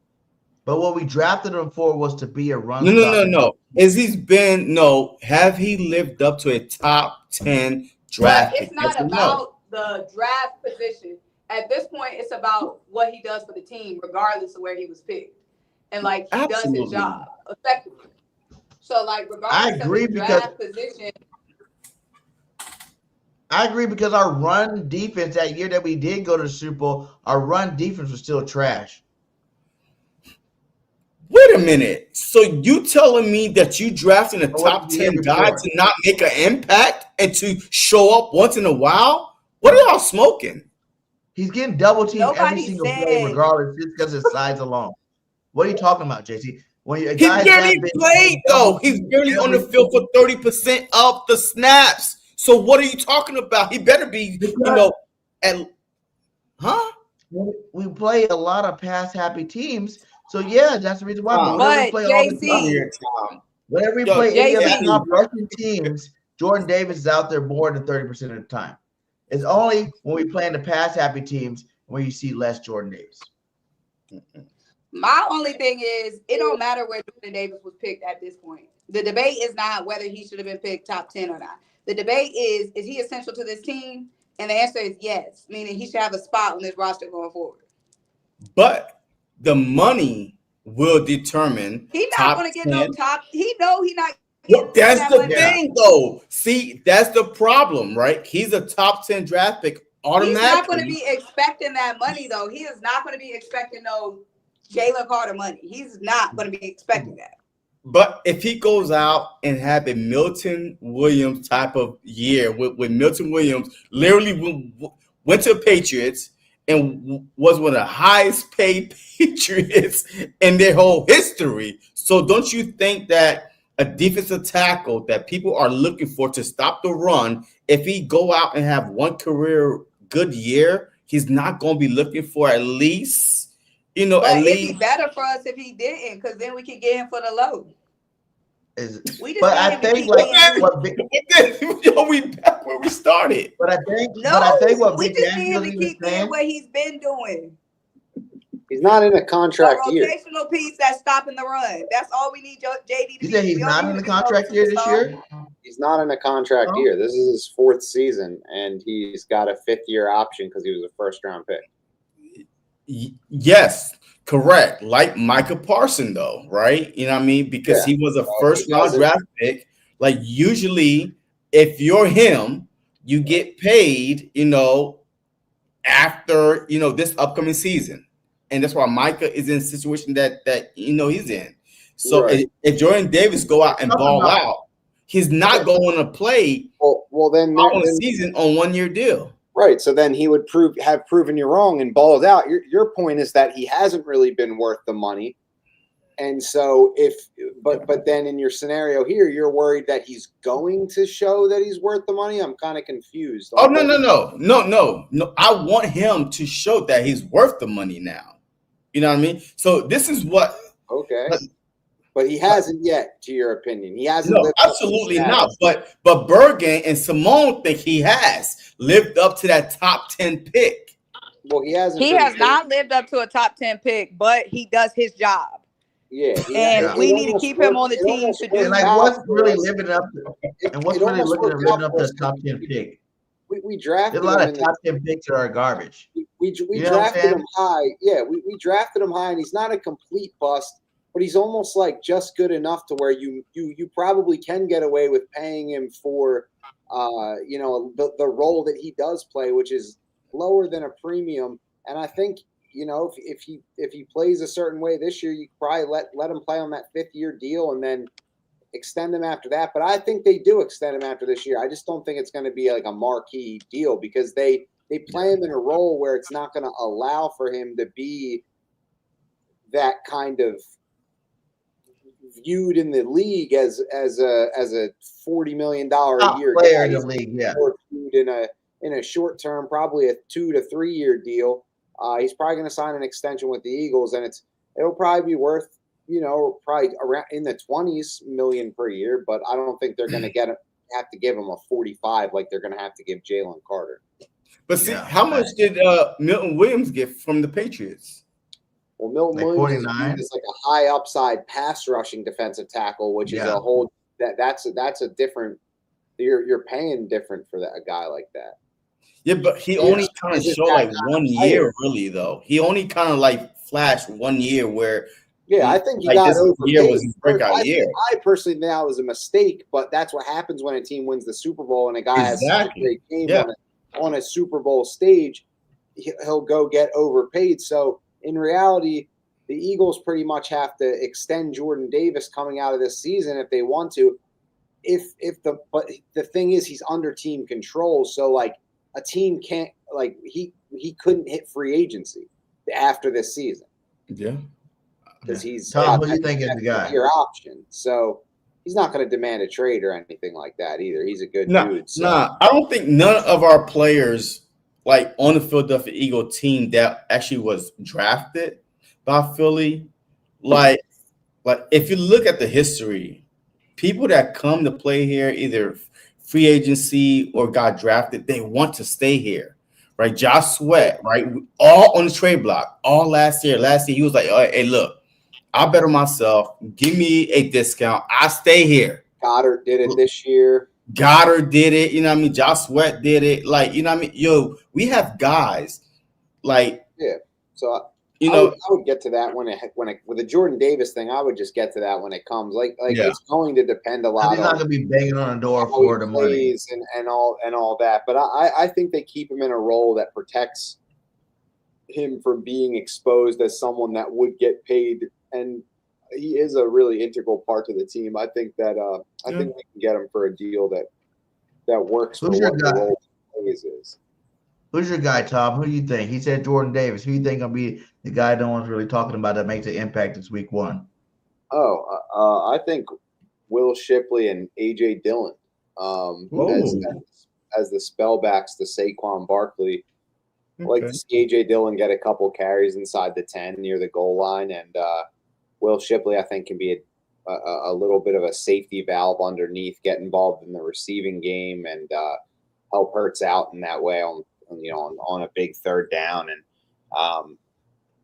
But what we drafted him for was to be a run. No. Have he lived up to a top 10 draft pick? It's not about the draft position. At this point, it's about what he does for the team, regardless of where he was picked. And like he does his job effectively. So like regardless of the draft position. I agree because our run defense that year that we did go to the Super Bowl, our run defense was still trash. Wait a minute. So you telling me that you drafting a top 10 guy to not make an impact and to show up once in a while? What are y'all smoking? He's getting double teamed every single play, regardless, just because his size alone. What are you talking about, JC? He barely played, though. He's barely on the field for 30% of the snaps. So what are you talking about? He better be, we play a lot of pass happy teams. So yeah, that's the reason why. But whenever we But play all the JC, whenever we Yo, play any of the JC. top rushing teams, Jordan Davis is out there more than 30% of the time. It's only when we play in the pass happy teams where you see less Jordan Davis. My only thing is, it don't matter where Jordan Davis was picked at this point. The debate is not whether he should have been picked top 10 or not. The debate is he essential to this team? And the answer is yes, meaning he should have a spot on this roster going forward. But the money will determine. He's not going to get 10. No top. He know he not. Well, that's the thing, though. See, that's the problem, right? He's a top 10 draft pick automatically. He's not going to be expecting that money, though. He is not going to be expecting no Jalen Carter money. He's not going to be expecting that. But if he goes out and have a Milton Williams type of year, with Milton Williams literally went to the Patriots and was one of the highest paid Patriots in their whole history. So don't you think that a defensive tackle that people are looking for to stop the run, if he go out and have one career good year, he's not going to be looking for at least, but it'd be better for us if he didn't, because then we could get him for the low. But I think we back where we started. But I think what we Vic just need him Fangio to keep doing what he's been doing. He's not in a contract year. Rotational piece that's stopping the run. That's all we need JD to be. You said he's not in the contract year this year? He's not in a contract year. This is his 4th season, and he's got a 5th-year option because he was a first-round pick. Yes, correct. Like Micah Parsons, though, right? You know what I mean? Because he was a first-round draft pick. Like, usually, if you're him, you get paid, after, this upcoming season. And that's why Micah is in a situation that he's in. So if Jordan Davis go out and ball out, he's not going to play then on a season on 1-year deal. Right. So then he would have proven you wrong and balled out. Your point is that he hasn't really been worth the money. And so but then in your scenario here, you're worried that he's going to show that he's worth the money. I'm kind of confused. Oh, no. I want him to show that he's worth the money now. You know what I mean? So this is what. Okay. But he hasn't yet, to your opinion. He hasn't. No, absolutely not. But Birdgang and Simone think he has lived up to that top 10 pick. Well, he hasn't. He has not lived up to a top 10 pick, but he does his job. Yeah, and we need to keep him on the team to do. Like, what's really living up to, and what's really looking at living up to the top 10 pick? We drafted a lot of top 10 picks that are garbage. We drafted him high. Yeah, we drafted him high, and he's not a complete bust, but he's almost like just good enough to where you probably can get away with paying him for the role that he does play, which is lower than a premium. And I think if he plays a certain way this year, you probably let him play on that 5th-year deal and then extend him after that. But I think they do extend him after this year. I just don't think it's going to be like a marquee deal because they play him in a role where it's not going to allow for him to be that kind of viewed in the league as a $40 million a year player in the league. Yeah, or viewed in a short term, probably a 2 to 3 year deal. He's probably going to sign an extension with the Eagles, and it'll probably be worth probably around in the 20s million per year. But I don't think they're going to have to give him a 45 like they're going to have to give Jalen Carter. But see, how much did Milton Williams get from the Patriots? Well, Milton Williams is like a high upside pass rushing defensive tackle, which is a whole that's a different. You're paying different for a guy like that. Yeah, but he only kind of showed like 1 year, really, though. He only kind of like flashed 1 year where. Yeah, I think he got overpaid. Year was his breakout year. I personally think that was a mistake, but that's what happens when a team wins the Super Bowl and a guy has such a great game on a Super Bowl stage. He'll go get overpaid. So in reality, the Eagles pretty much have to extend Jordan Davis coming out of this season if they want to. But the thing is, he's under team control, so like a team can't he couldn't hit free agency after this season. Yeah. Because he's Tom, what do you think is the guy? Your option, so he's not going to demand a trade or anything like that either. He's a good dude. So. Nah, I don't think none of our players like on the Philadelphia Eagle team that actually was drafted by Philly. Like if you look at the history, people that come to play here, either free agency or got drafted, they want to stay here, right? Josh Sweat, right? All on the trade block, all last year. Last year, he was like, oh, hey, look, I'll bet on myself. Give me a discount. I stay here. Goddard did it this year. Goddard did it. You know what I mean? Josh Sweat did it. Like, you know what I mean? Yo, we have guys like, yeah. So you know, I would get to that when it with the Jordan Davis thing. I would just get to that when it comes. Like Yeah. it's going to depend a lot. He's not on gonna be banging on the door how for he the money. plays and all that. But I think they keep him in a role that protects him from being exposed as someone that would get paid, and he is a really integral part to the team. I think that I think we can get him for a deal that works for Who's your what the guy? role is. Who's your guy, Tom? Who do you think? He said Jordan Davis. Who do you think gonna be the guy no one's really talking about that makes an impact this week one? I think Will Shipley and AJ Dillon as the spellbacks to Saquon Barkley. I'd like to see AJ Dillon get a couple carries inside the 10 near the goal line, and Will Shipley I think can be a little bit of a safety valve underneath, get involved in the receiving game, and help Hurts out in that way on a big third down. And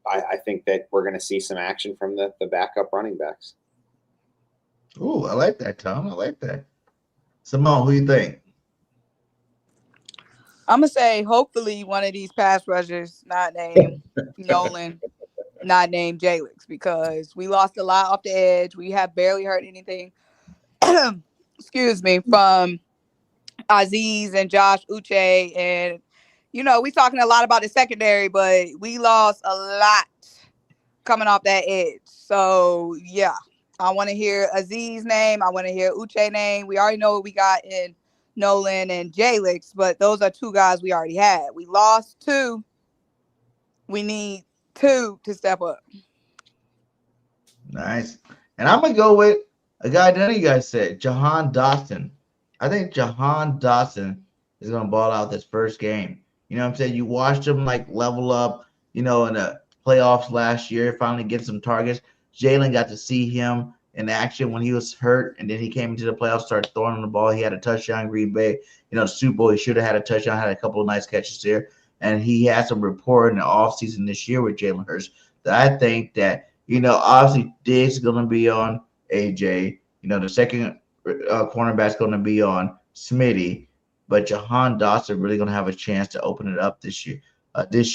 I think that we're going to see some action from the backup running backs. Ooh, I like that, Tom. I like that. Simone, who do you think? I'm going to say hopefully one of these pass rushers not named Nolan, not named Jalix, because we lost a lot off the edge. We have barely heard anything, excuse me, from Aziz and Josh Uche. And, we talking a lot about the secondary, but we lost a lot coming off that edge. So, yeah, I want to hear Aziz's name. I want to hear Uche name. We already know what we got in Nolan and Jalix, but those are two guys we already had. We lost two. We need two to step up. Nice. And I'm going to go with a guy none of you guys said, Jahan Dotson. I think Jahan Dotson is going to ball out this first game. You know what I'm saying? You watched him level up, in the playoffs last year, finally get some targets. Jalen got to see him in action when he was hurt, and then he came into the playoffs, started throwing on the ball. He had a touchdown, Green Bay. Super Bowl, he should have had a touchdown, had a couple of nice catches there. And he had some rapport in the offseason this year with Jalen Hurts. That I think that, obviously Diggs is going to be on AJ. The second cornerback's going to be on Smitty. But Jahan Dotson really going to have a chance to open it up this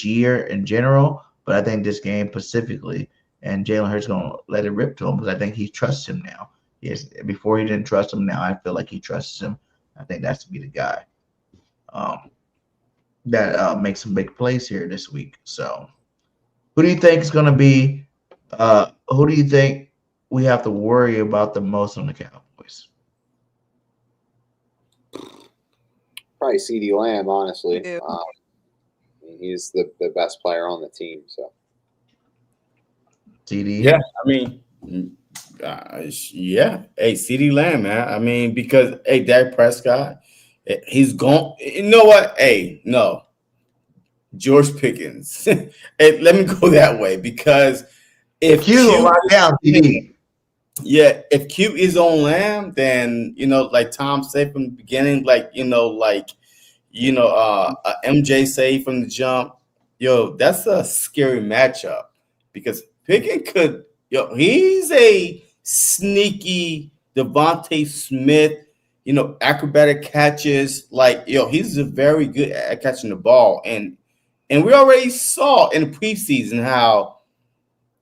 year in general. But I think this game specifically, and Jalen Hurts going to let it rip to him because I think he trusts him now. Yes, before he didn't trust him. Now I feel like he trusts him. I think that's to be the guy that makes some big plays here this week. So, who do you think is going to be? Who do you think we have to worry about the most on the Cowboys? Probably CeeDee Lamb, honestly. Yeah. He's the best player on the team. So, TD. Yeah, I mean, yeah. Hey, CeeDee Lamb, man. I mean, because Dak Prescott, he's gone. You know what? Hey, no. George Pickens. Hey, let me go that way because if Q right down, TD. Yeah, if Q is on Lamb, then like Tom said from the beginning, MJ say from the jump, that's a scary matchup because Pickens could, he's a sneaky Devontae Smith, acrobatic catches, he's very good at catching the ball, and we already saw in the preseason how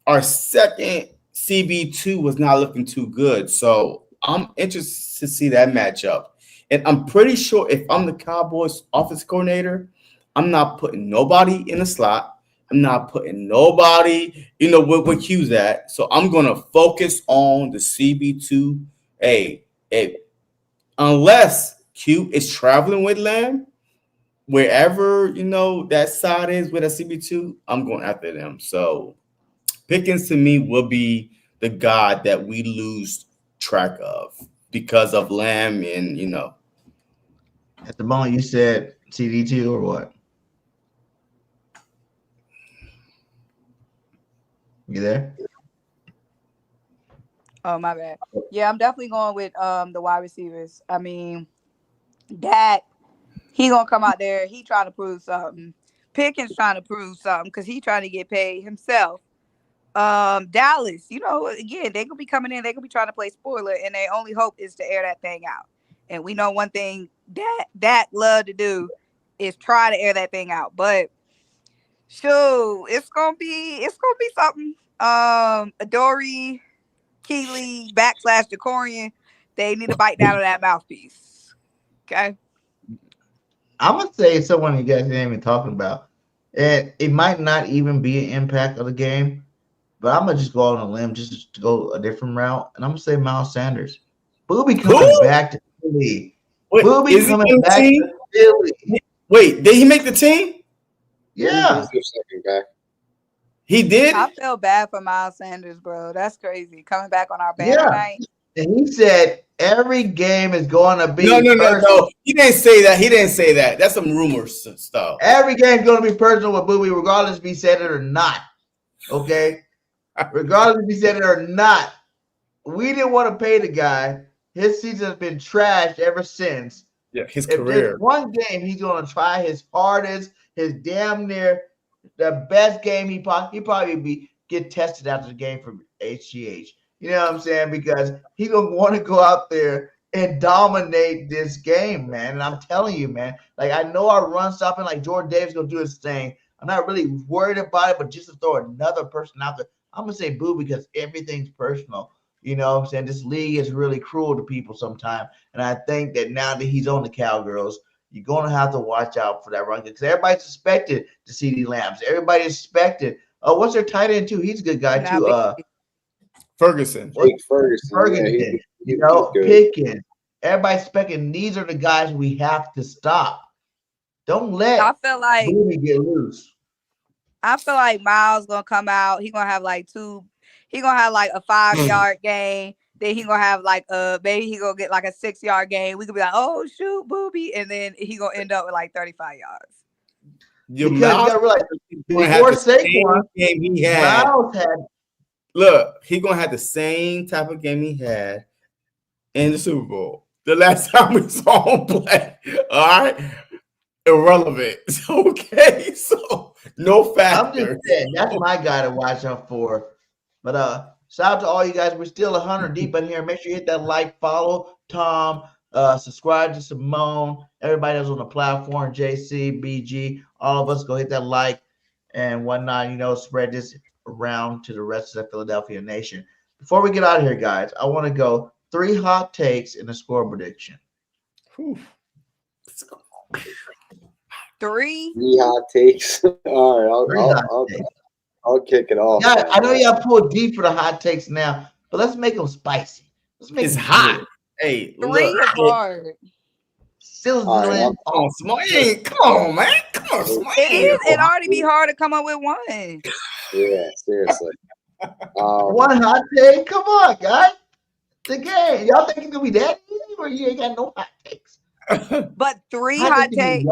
our second CB2 was not looking too good. So I'm interested to see that matchup. And I'm pretty sure if I'm the Cowboys offense coordinator, I'm not putting nobody in the slot. I'm not putting nobody, where Q's at. So I'm going to focus on the CB2. Unless Q is traveling with Lamb, wherever, that side is with a CB2, I'm going after them. So Pickens to me will be the guy that we lose track of because of Lamb and At the moment you said CD2 or what? You there? Oh, my bad. Yeah, I'm definitely going with the wide receivers. I mean, Dak, he gonna come out there. He trying to prove something. Pickens trying to prove something because he trying to get paid himself. Dallas, again, they gonna be coming in. They gonna be trying to play spoiler, and their only hope is to air that thing out. And we know one thing that love to do is try to air that thing out. But shoot, it's gonna be something. Adoree, Keely, / Decorian, they need to bite down on that mouthpiece. Okay. I'm gonna say someone you guys didn't even talking about, and it might not even be an impact of the game, but I'm gonna just go on a limb just to go a different route, and I'm gonna say Miles Sanders. Booby coming back to Philly. Wait, Booby is he coming in the back team? to Philly. Wait, did he make the team? Yeah, He's their second guy. He did? I feel bad for Miles Sanders, bro. That's crazy. Coming back on our banner yeah. night. And he said every game is going to be No. personal. He didn't say that. That's some rumors stuff. Every game is going to be personal with Booby, regardless if he said it or not. Okay? Regardless if he said it or not. We didn't want to pay the guy. His season has been trashed ever since. Yeah, his If career. there's one game he's going to try his hardest, his damn near the best game he probably get tested after the game from HGH. You know what I'm saying? Because he's going to want to go out there and dominate this game, man. And I'm telling you, man, like I know our run stopping, like Jordan Davis going to do his thing. I'm not really worried about it, but just to throw another person out there, I'm going to say boo because everything's personal. You know what I'm saying? This league is really cruel to people sometimes. And I think that now that he's on the Cowgirls, you're going to have to watch out for that run because everybody's expected to see CeeDee Lambs. Everybody expected. Oh, what's their tight end, too? He's a good guy, too. Ferguson. Ferguson. Yeah, Pickens. Everybody's expecting these are the guys we have to stop. Don't let I feel like Booby get loose. I feel like Miles gonna come out. He gonna have like He gonna have like a 5-yard game. Then he gonna have like maybe he gonna get like a 6-yard game. We could be like, oh shoot, Booby, and then he gonna end up with like 35 yards. Your Because you gotta realize before Saquon, game he had. Miles had. Look, he gonna have the same type of game he had in the Super Bowl. The last time we saw him play. All right. Irrelevant. Okay. So no factor. I'm just saying that's my guy to watch out for. But shout out to all you guys. We're still 100 deep in here. Make sure you hit that like, follow Tom, subscribe to Simone, everybody that's on the platform, JC, BG, all of us go hit that like and whatnot. Spread this around to the rest of the Philadelphia nation. Before we get out of here, guys, I want to go 3 hot takes and a score prediction. Three 3 hot takes. All right, I'll kick it off. Yeah, I know y'all pulled deep for the hot takes now, but let's make them spicy. It's hot. Good. Hey, 3 is hard. Sizzling. Come on, man. Come on, Smart. It already be hard to come up with one. Yeah, seriously. 1 hot take? Come on, guys. The game. Y'all think it's gonna be that easy, or you ain't got no hot takes? But 3 hot takes.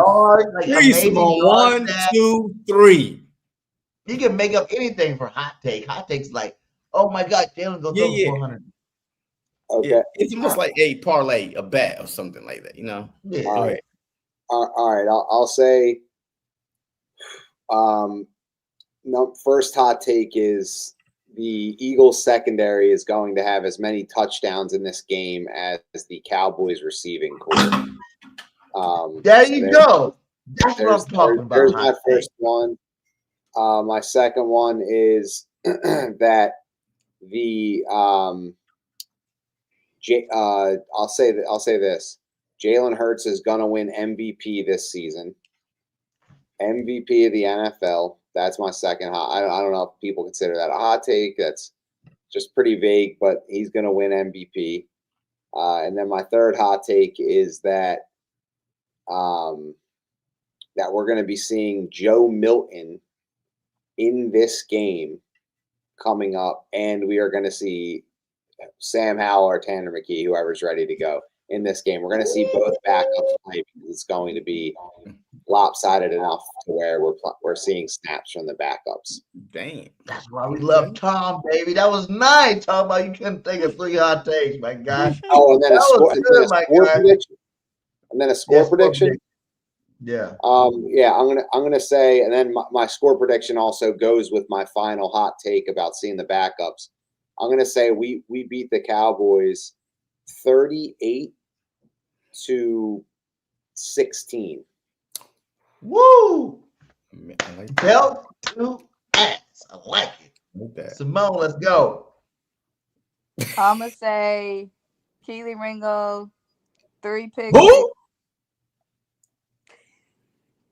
Three, Simone. 1, 2, 3. You can make up anything for hot take. Hot takes like, oh my God, Jalen goes over 400. Okay. Yeah, it's almost like a parlay, a bet or something like that, Yeah. All right. I'll say first hot take is the Eagles secondary is going to have as many touchdowns in this game as the Cowboys receiving core. There you go. That's what I'm talking about. There's my first one. My second one is that the I'll say this. Jalen Hurts is gonna win MVP this season. MVP of the NFL. That's my second hot. I don't know if people consider that a hot take. That's just pretty vague, but he's gonna win MVP. And then my third hot take is that that we're gonna be seeing Joe Milton in this game coming up, and we are going to see Sam Howell or Tanner McKee, whoever's ready to go in this game. We're going to see both backups play because it's going to be lopsided enough to where we're seeing snaps from the backups. Damn. That's why we love Tom, baby. That was nice. Talking about you couldn't think of 3 hot takes, my guy. Oh, and then That was good, my guy. prediction. And then a score prediction. Yeah. Yeah, I'm gonna say, and then my score prediction also goes with my final hot take about seeing the backups. I'm gonna say we beat the Cowboys 38-16. Woo! Man, I like that. Belt to ass. I like it. I like that. Simone, let's go. I'm gonna say Keely Ringo, 3 picks. Who?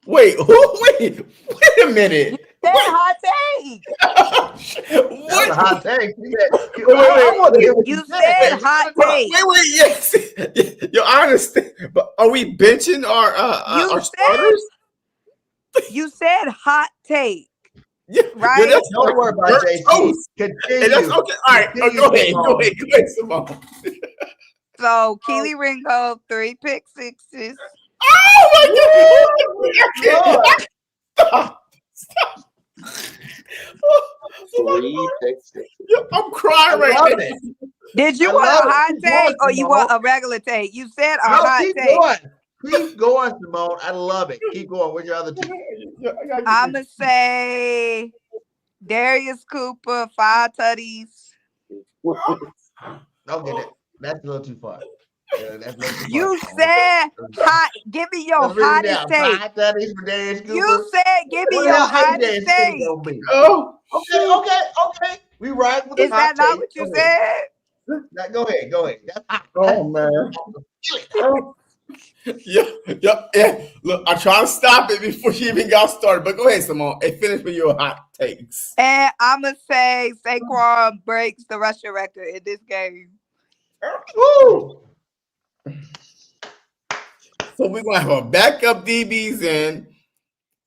Wait, who? Wait a minute. That hot take. That's a What? hot take. Wait. You said hot take. Wait, yes. Yo, I understand. But are we benching our starters? You said hot take. Yeah, Right? yeah, that's Don't worry about We're JC. toast. Continue. And that's okay. All right, Continue, go ahead, Simone. Simone. So Keely Ringo, 3 pick sixes. Oh my God! Stop. 3 picks. Yo, I'm crying right love now. it. Did you I want love a it. hot Keep take going, or you Simone. want a regular take? You said a No, hot keep take. going. Keep going, Simone. I love it. Keep going. Where's your other two? Yo, I gotta I'm going to say Darius Cooper, 5 tutties. Okay, that's a little too far. Yeah, that's a little too You far. said hot. Give me your Let's read it hottest down. take. 5 tutties for Darius Cooper. You said give me What your the hell ain't hottest Darius Cooper take. gonna be? Oh, Okay. We ride with the Is that not what you said? Now, go ahead. That's hot. Oh man. Yeah. Look, I try to stop it before she even got started. But go ahead, Simone. Hey, finish with your hot takes. And I'm going to say Saquon breaks the rushing record in this game. Woo! So we're gonna have a backup DBs in,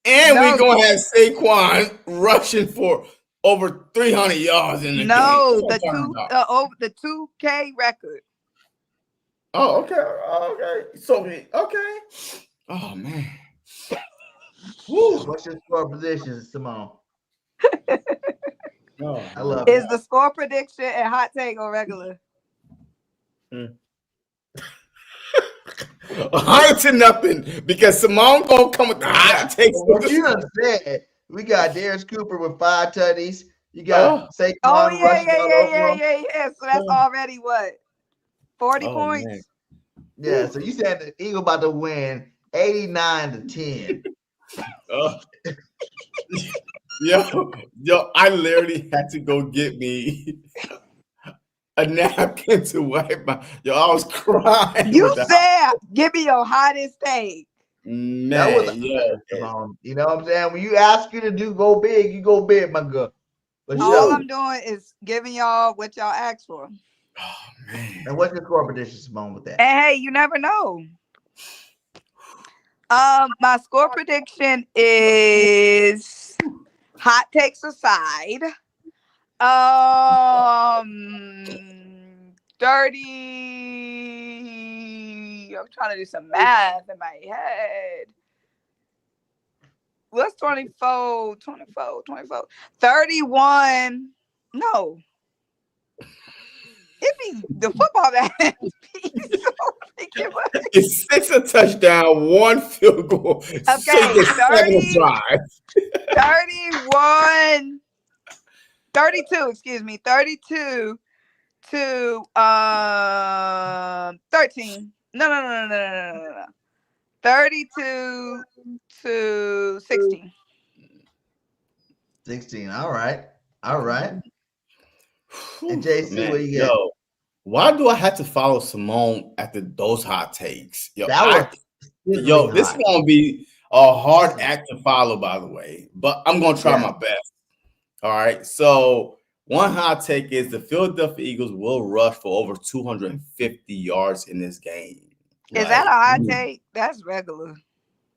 and No. we're gonna have Saquon rushing for over 300 yards in the No, game. the 2K record. Oh, okay. So okay. Oh man. Woo! What's your score position, Simone? Oh, I love Is it. the score prediction and hot take or regular? 100-0 because Simone gonna come with the hot takes. What you done said? We got Darius Cooper with 5 tutties. You got Saquon Oh, rushing all over him. yeah. So that's already what? 40 Oh, points? man. Yeah, so you said the Eagle about to win 89-10. Yo, I literally had to go get me a napkin to wipe my. Yo, I was crying. You said, give me your hottest take. Man, That was yeah. You know what I'm saying? When you ask you to go big, you go big, my girl. For All sure. I'm doing is giving y'all what y'all asked for. Oh man. And what's your score prediction, Simone, with that? And hey, you never know. My score prediction is hot takes aside. 30. I'm trying to do some math in my head. What's 24? 31. No. It be the football that It's 6 a touchdown, 1 field goal. Okay, So you get 7 a drive. 31. 32, excuse me. 32 to 13. No. 32 to 16. 16. All right. And JC, what you got? Yo, why do I have to follow Simone after those hot takes? Yo, this is gonna be a hard act to follow, by the way, but I'm gonna try my best. All right. So one hot take is the Philadelphia Eagles will rush for over 250 yards in this game. Is that a hot take? That's regular.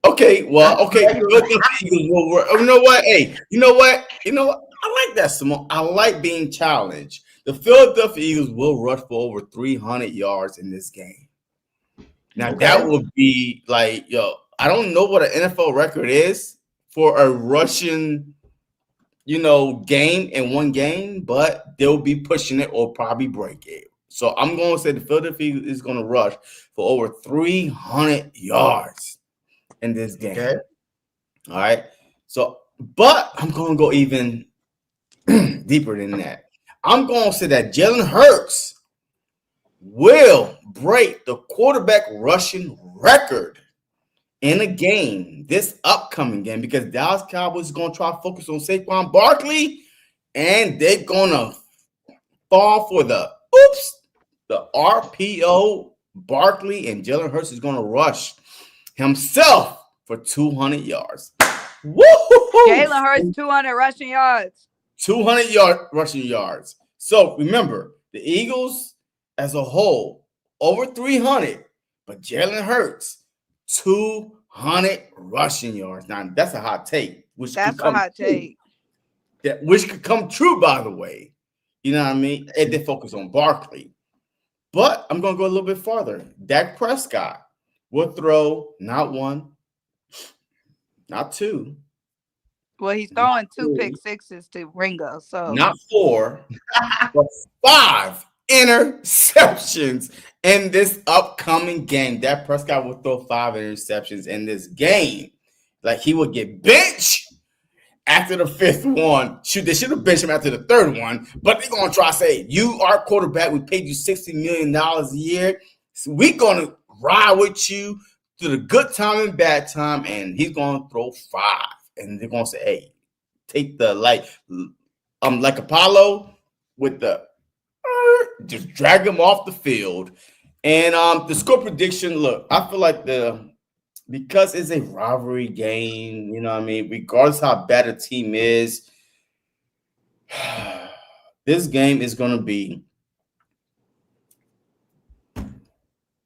Okay, Philadelphia Eagles will work. You know what? Hey, you know what? I like that, Simone. I like being challenged. The Philadelphia Eagles will rush for over 300 yards in this game. Now that would be like, I don't know what an NFL record is for a rushing, game in one game, but they'll be pushing it or probably break it. So I'm going to say the Philadelphia is going to rush for over 300 yards in this game. Okay. All right. So, but I'm going to go even deeper than that. I'm going to say that Jalen Hurts will break the quarterback rushing record in a game, this upcoming game, because Dallas Cowboys is going to try to focus on Saquon Barkley, and they're going to fall for the RPO. Barkley, and Jalen Hurts is going to rush himself for 200 yards. Woo-hoo-hoo! Jalen Hurts, 200 rushing yards. 200 rushing yards. So remember, the Eagles as a whole, over 300, but Jalen Hurts, 200 rushing yards. Now, that's a hot take. That's a hot take. Which could come true, by the way. You know what I mean? And they focus on Barkley. But I'm going to go a little bit farther. Dak Prescott will throw not one, not two. Well, he's throwing 2 pick sixes to Ringo. So not 4, but 5 interceptions in this upcoming game. Dak Prescott will throw 5 interceptions in this game. Like, he will get benched after the 5th one. They should have benched him after the 3rd one, but they're going to try to say, you are quarterback. We paid you $60 million a year. So we're going to ride with you through the good time and bad time, and he's going to throw 5. And they're going to say, hey, take the, like Apollo with the, just drag him off the field. And the score prediction, look, I feel like because it's a rivalry game, you know what I mean? Regardless how bad a team is, this game is going to be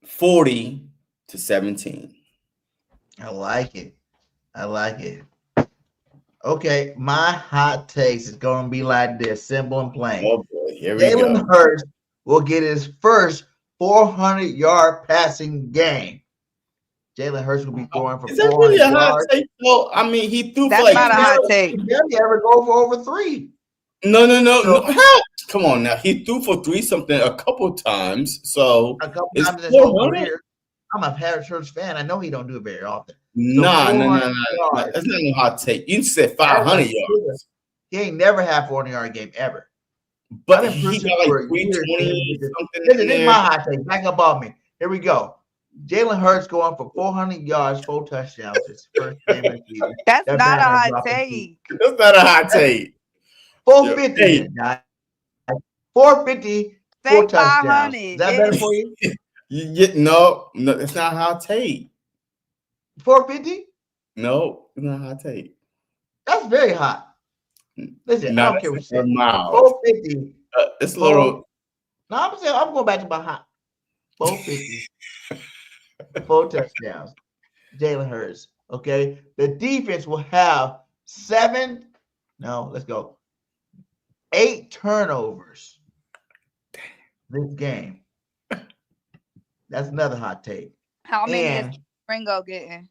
40-17. I like it. Okay, my hot takes is going to be like this, simple and plain. Oh boy, here we go. Jalen Hurts will get his first 400-yard passing game. Jalen Hurts will be throwing for 400 really a hot yards. take? No, I mean, he threw That's for like not a hot take. He barely ever go for over 3. No. How? Come on now. He threw for 3 something a couple times. So A couple it's times in his whole 400? career. I'm a Paris Hurts fan. I know he don't do it very often. Nah. 400 yards. That's not no hot take. You said 500 yards. He ain't never had 400-yard game ever. But I've been he preaching got like for 320 years. something. Listen, this is my hot take. Back up on me. Here we go. Jalen Hurts going for 400 yards, 4 touchdowns. His first game of the season. That's That not a man hot dropped take. That's not a hot take. 450. Hey. 450, 4 Say touchdowns. 500. Is that better for you? No, it's not a hot take. 450? No, it's not a hot take. That's very hot. Listen, I don't care what you say. 450. It's a little. No, I'm going back to my hot. 450. 4 touchdowns. Jalen Hurts. Okay. The defense will have 8 turnovers this game. That's another hot take. How many is Ringo getting?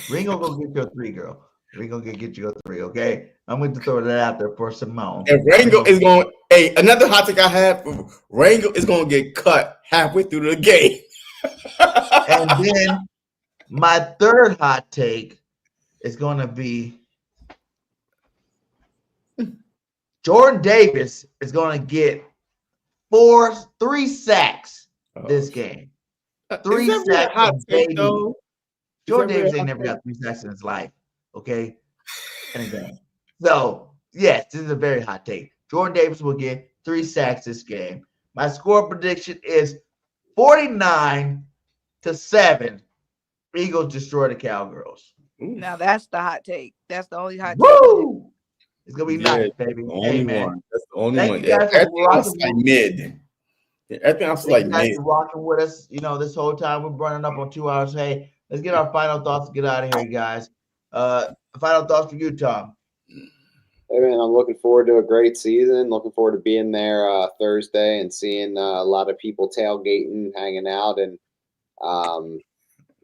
Ringo gonna get you a 3, girl. Ringo gonna get you a 3, okay? I'm going to throw that out there for Simone. And Ringo is going. Hey, another hot take I have. Ringo is going to get cut halfway through the game. And then my third hot take is going to be Jordan Davis is going to get 3 sacks this game. 3 sacks. Hot take, though? Jordan Davis ain't never got 3 sacks in his life. Okay. In a game. So, yes, this is a very hot take. Jordan Davis will get 3 sacks this game. My score prediction is 49-7. Eagles destroy the Cowgirls. Now that's the hot take. That's the only hot take. Woo! It's gonna be nice, baby. The only man. one. That's the only Thank one. you guys for Everything else is rocking like mid. Everything else is like Thank you guys mid. for rocking with us. This whole time we're running up on 2 hours. Hey, let's get our final thoughts and get out of here, guys. Final thoughts for you, Tom. Hey man, I'm looking forward to a great season. Looking forward to being there Thursday and seeing a lot of people tailgating, hanging out, and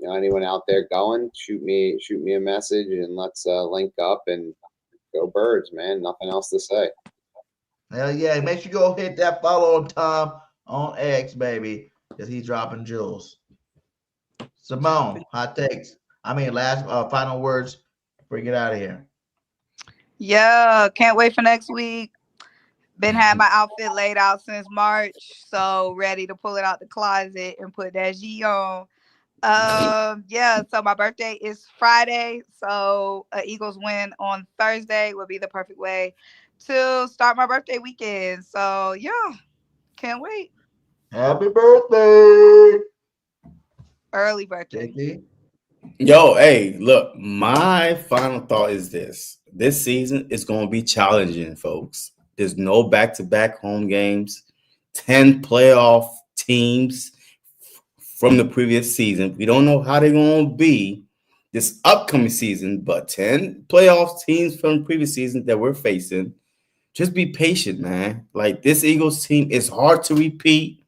anyone out there going, shoot me a message and let's link up and go Birds, man. Nothing else to say. Hell yeah. Make sure you go hit that follow on Tom on X, baby, because he's dropping jewels. Simone, hot takes. Last final words before we get out of here. Yeah, can't wait for next week. Been had my outfit laid out since March, so ready to pull it out the closet and put that G on. Yeah, so my birthday is Friday, so an Eagles win on Thursday would be the perfect way to start my birthday weekend. So yeah, can't wait. Happy birthday. Early birthday. JT? Yo, hey, look, my final thought is this. This season is going to be challenging, folks. There's no back-to-back home games, 10 playoff teams from the previous season. We don't know how they're going to be this upcoming season, but 10 playoff teams from the previous season that we're facing. Just be patient, man. Like, this Eagles team is hard to repeat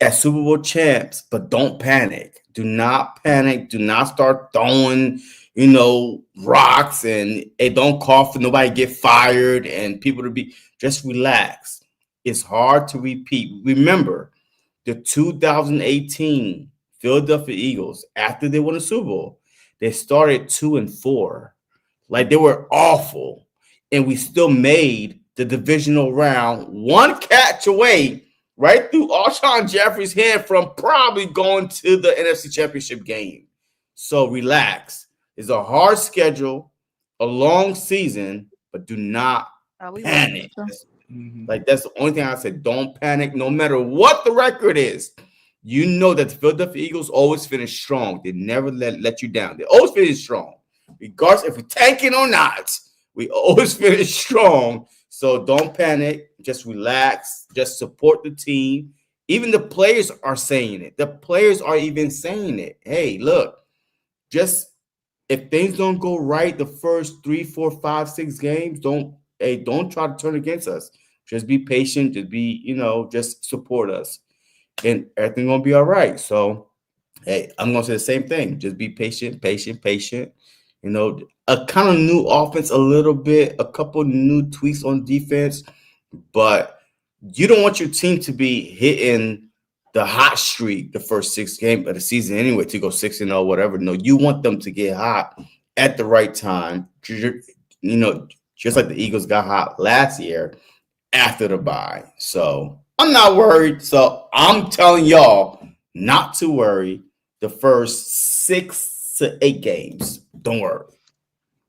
as Super Bowl champs, but don't panic. Do not panic. Do not start throwing, rocks and don't call for nobody to get fired and people to be. Just relax. It's hard to repeat. Remember, the 2018 Philadelphia Eagles, after they won the Super Bowl, they started 2-4. Like, they were awful. And we still made the divisional round, one catch away right through Alshon Jeffrey's hand from probably going to the NFC Championship game. So relax. It's a hard schedule, a long season, but do not panic. That's the only thing I said. Don't panic. No matter what the record is, you know that the Philadelphia Eagles always finish strong. They never let you down. They always finish strong. Regardless if we're tanking or not, we always finish strong. So don't panic. Just relax. Just support the team. Even the players are saying it. The players are even saying it. Hey, look, just if things don't go right the first 3, 4, 5, 6 games, don't try to turn against us. Just be patient. Just be, just support us. And everything's going to be all right. So, hey, I'm going to say the same thing. Just be patient. A kind of new offense a little bit, a couple new tweaks on defense, but you don't want your team to be hitting the hot streak the first 6 games of the season anyway to go 6-0, whatever. No, you want them to get hot at the right time, just like the Eagles got hot last year after the bye. So I'm not worried. So I'm telling y'all not to worry the first 6 to 8 games. Don't worry.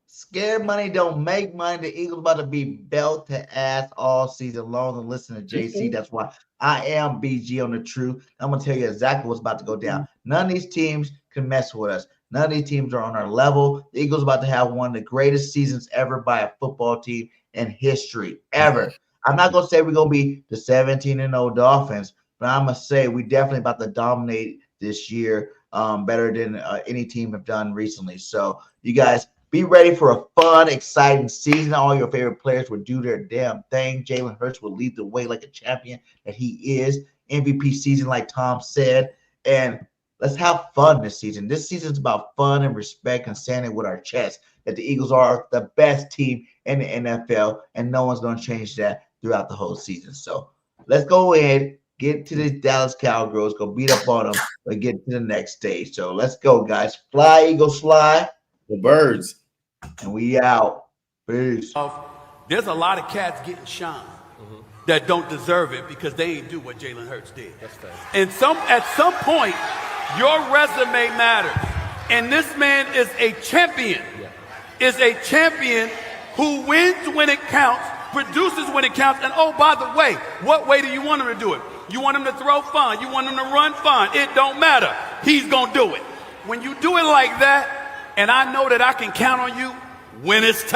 Scared money don't make money. The Eagles about to be belt to ass all season long. And listen to JC. That's why I am BG on the truth. I'm going to tell you exactly what's about to go down. None of these teams can mess with us. None of these teams are on our level. The Eagles about to have one of the greatest seasons ever by a football team in history, ever. I'm not going to say we're going to be the 17-0 Dolphins, but I'm going to say we definitely about to dominate this year better than any team have done recently. So you guys be ready for a fun, exciting season. All your favorite players will do their damn thing. Jalen Hurts will lead the way like a champion that he is. MVP season, like Tom said. And let's have fun this season. This season is about fun and respect and saying it with our chest that the Eagles are the best team in the NFL, and no one's going to change that throughout the whole season. So let's go ahead, get to the Dallas Cowboys, go beat up on them, and get to the next stage. So let's go, guys. Fly, Eagles, fly. The Birds. And we out. Peace. There's a lot of cats getting shine that don't deserve it because they ain't do what Jalen Hurts did. That's fair. And at some point, your resume matters. And this man is a champion. Yeah. Is a champion who wins when it counts, produces when it counts. And oh, by the way, what way do you want him to do it? You want him to throw fun. You want him to run fun. It don't matter. He's going to do it. When you do it like that, and I know that I can count on you when it's time.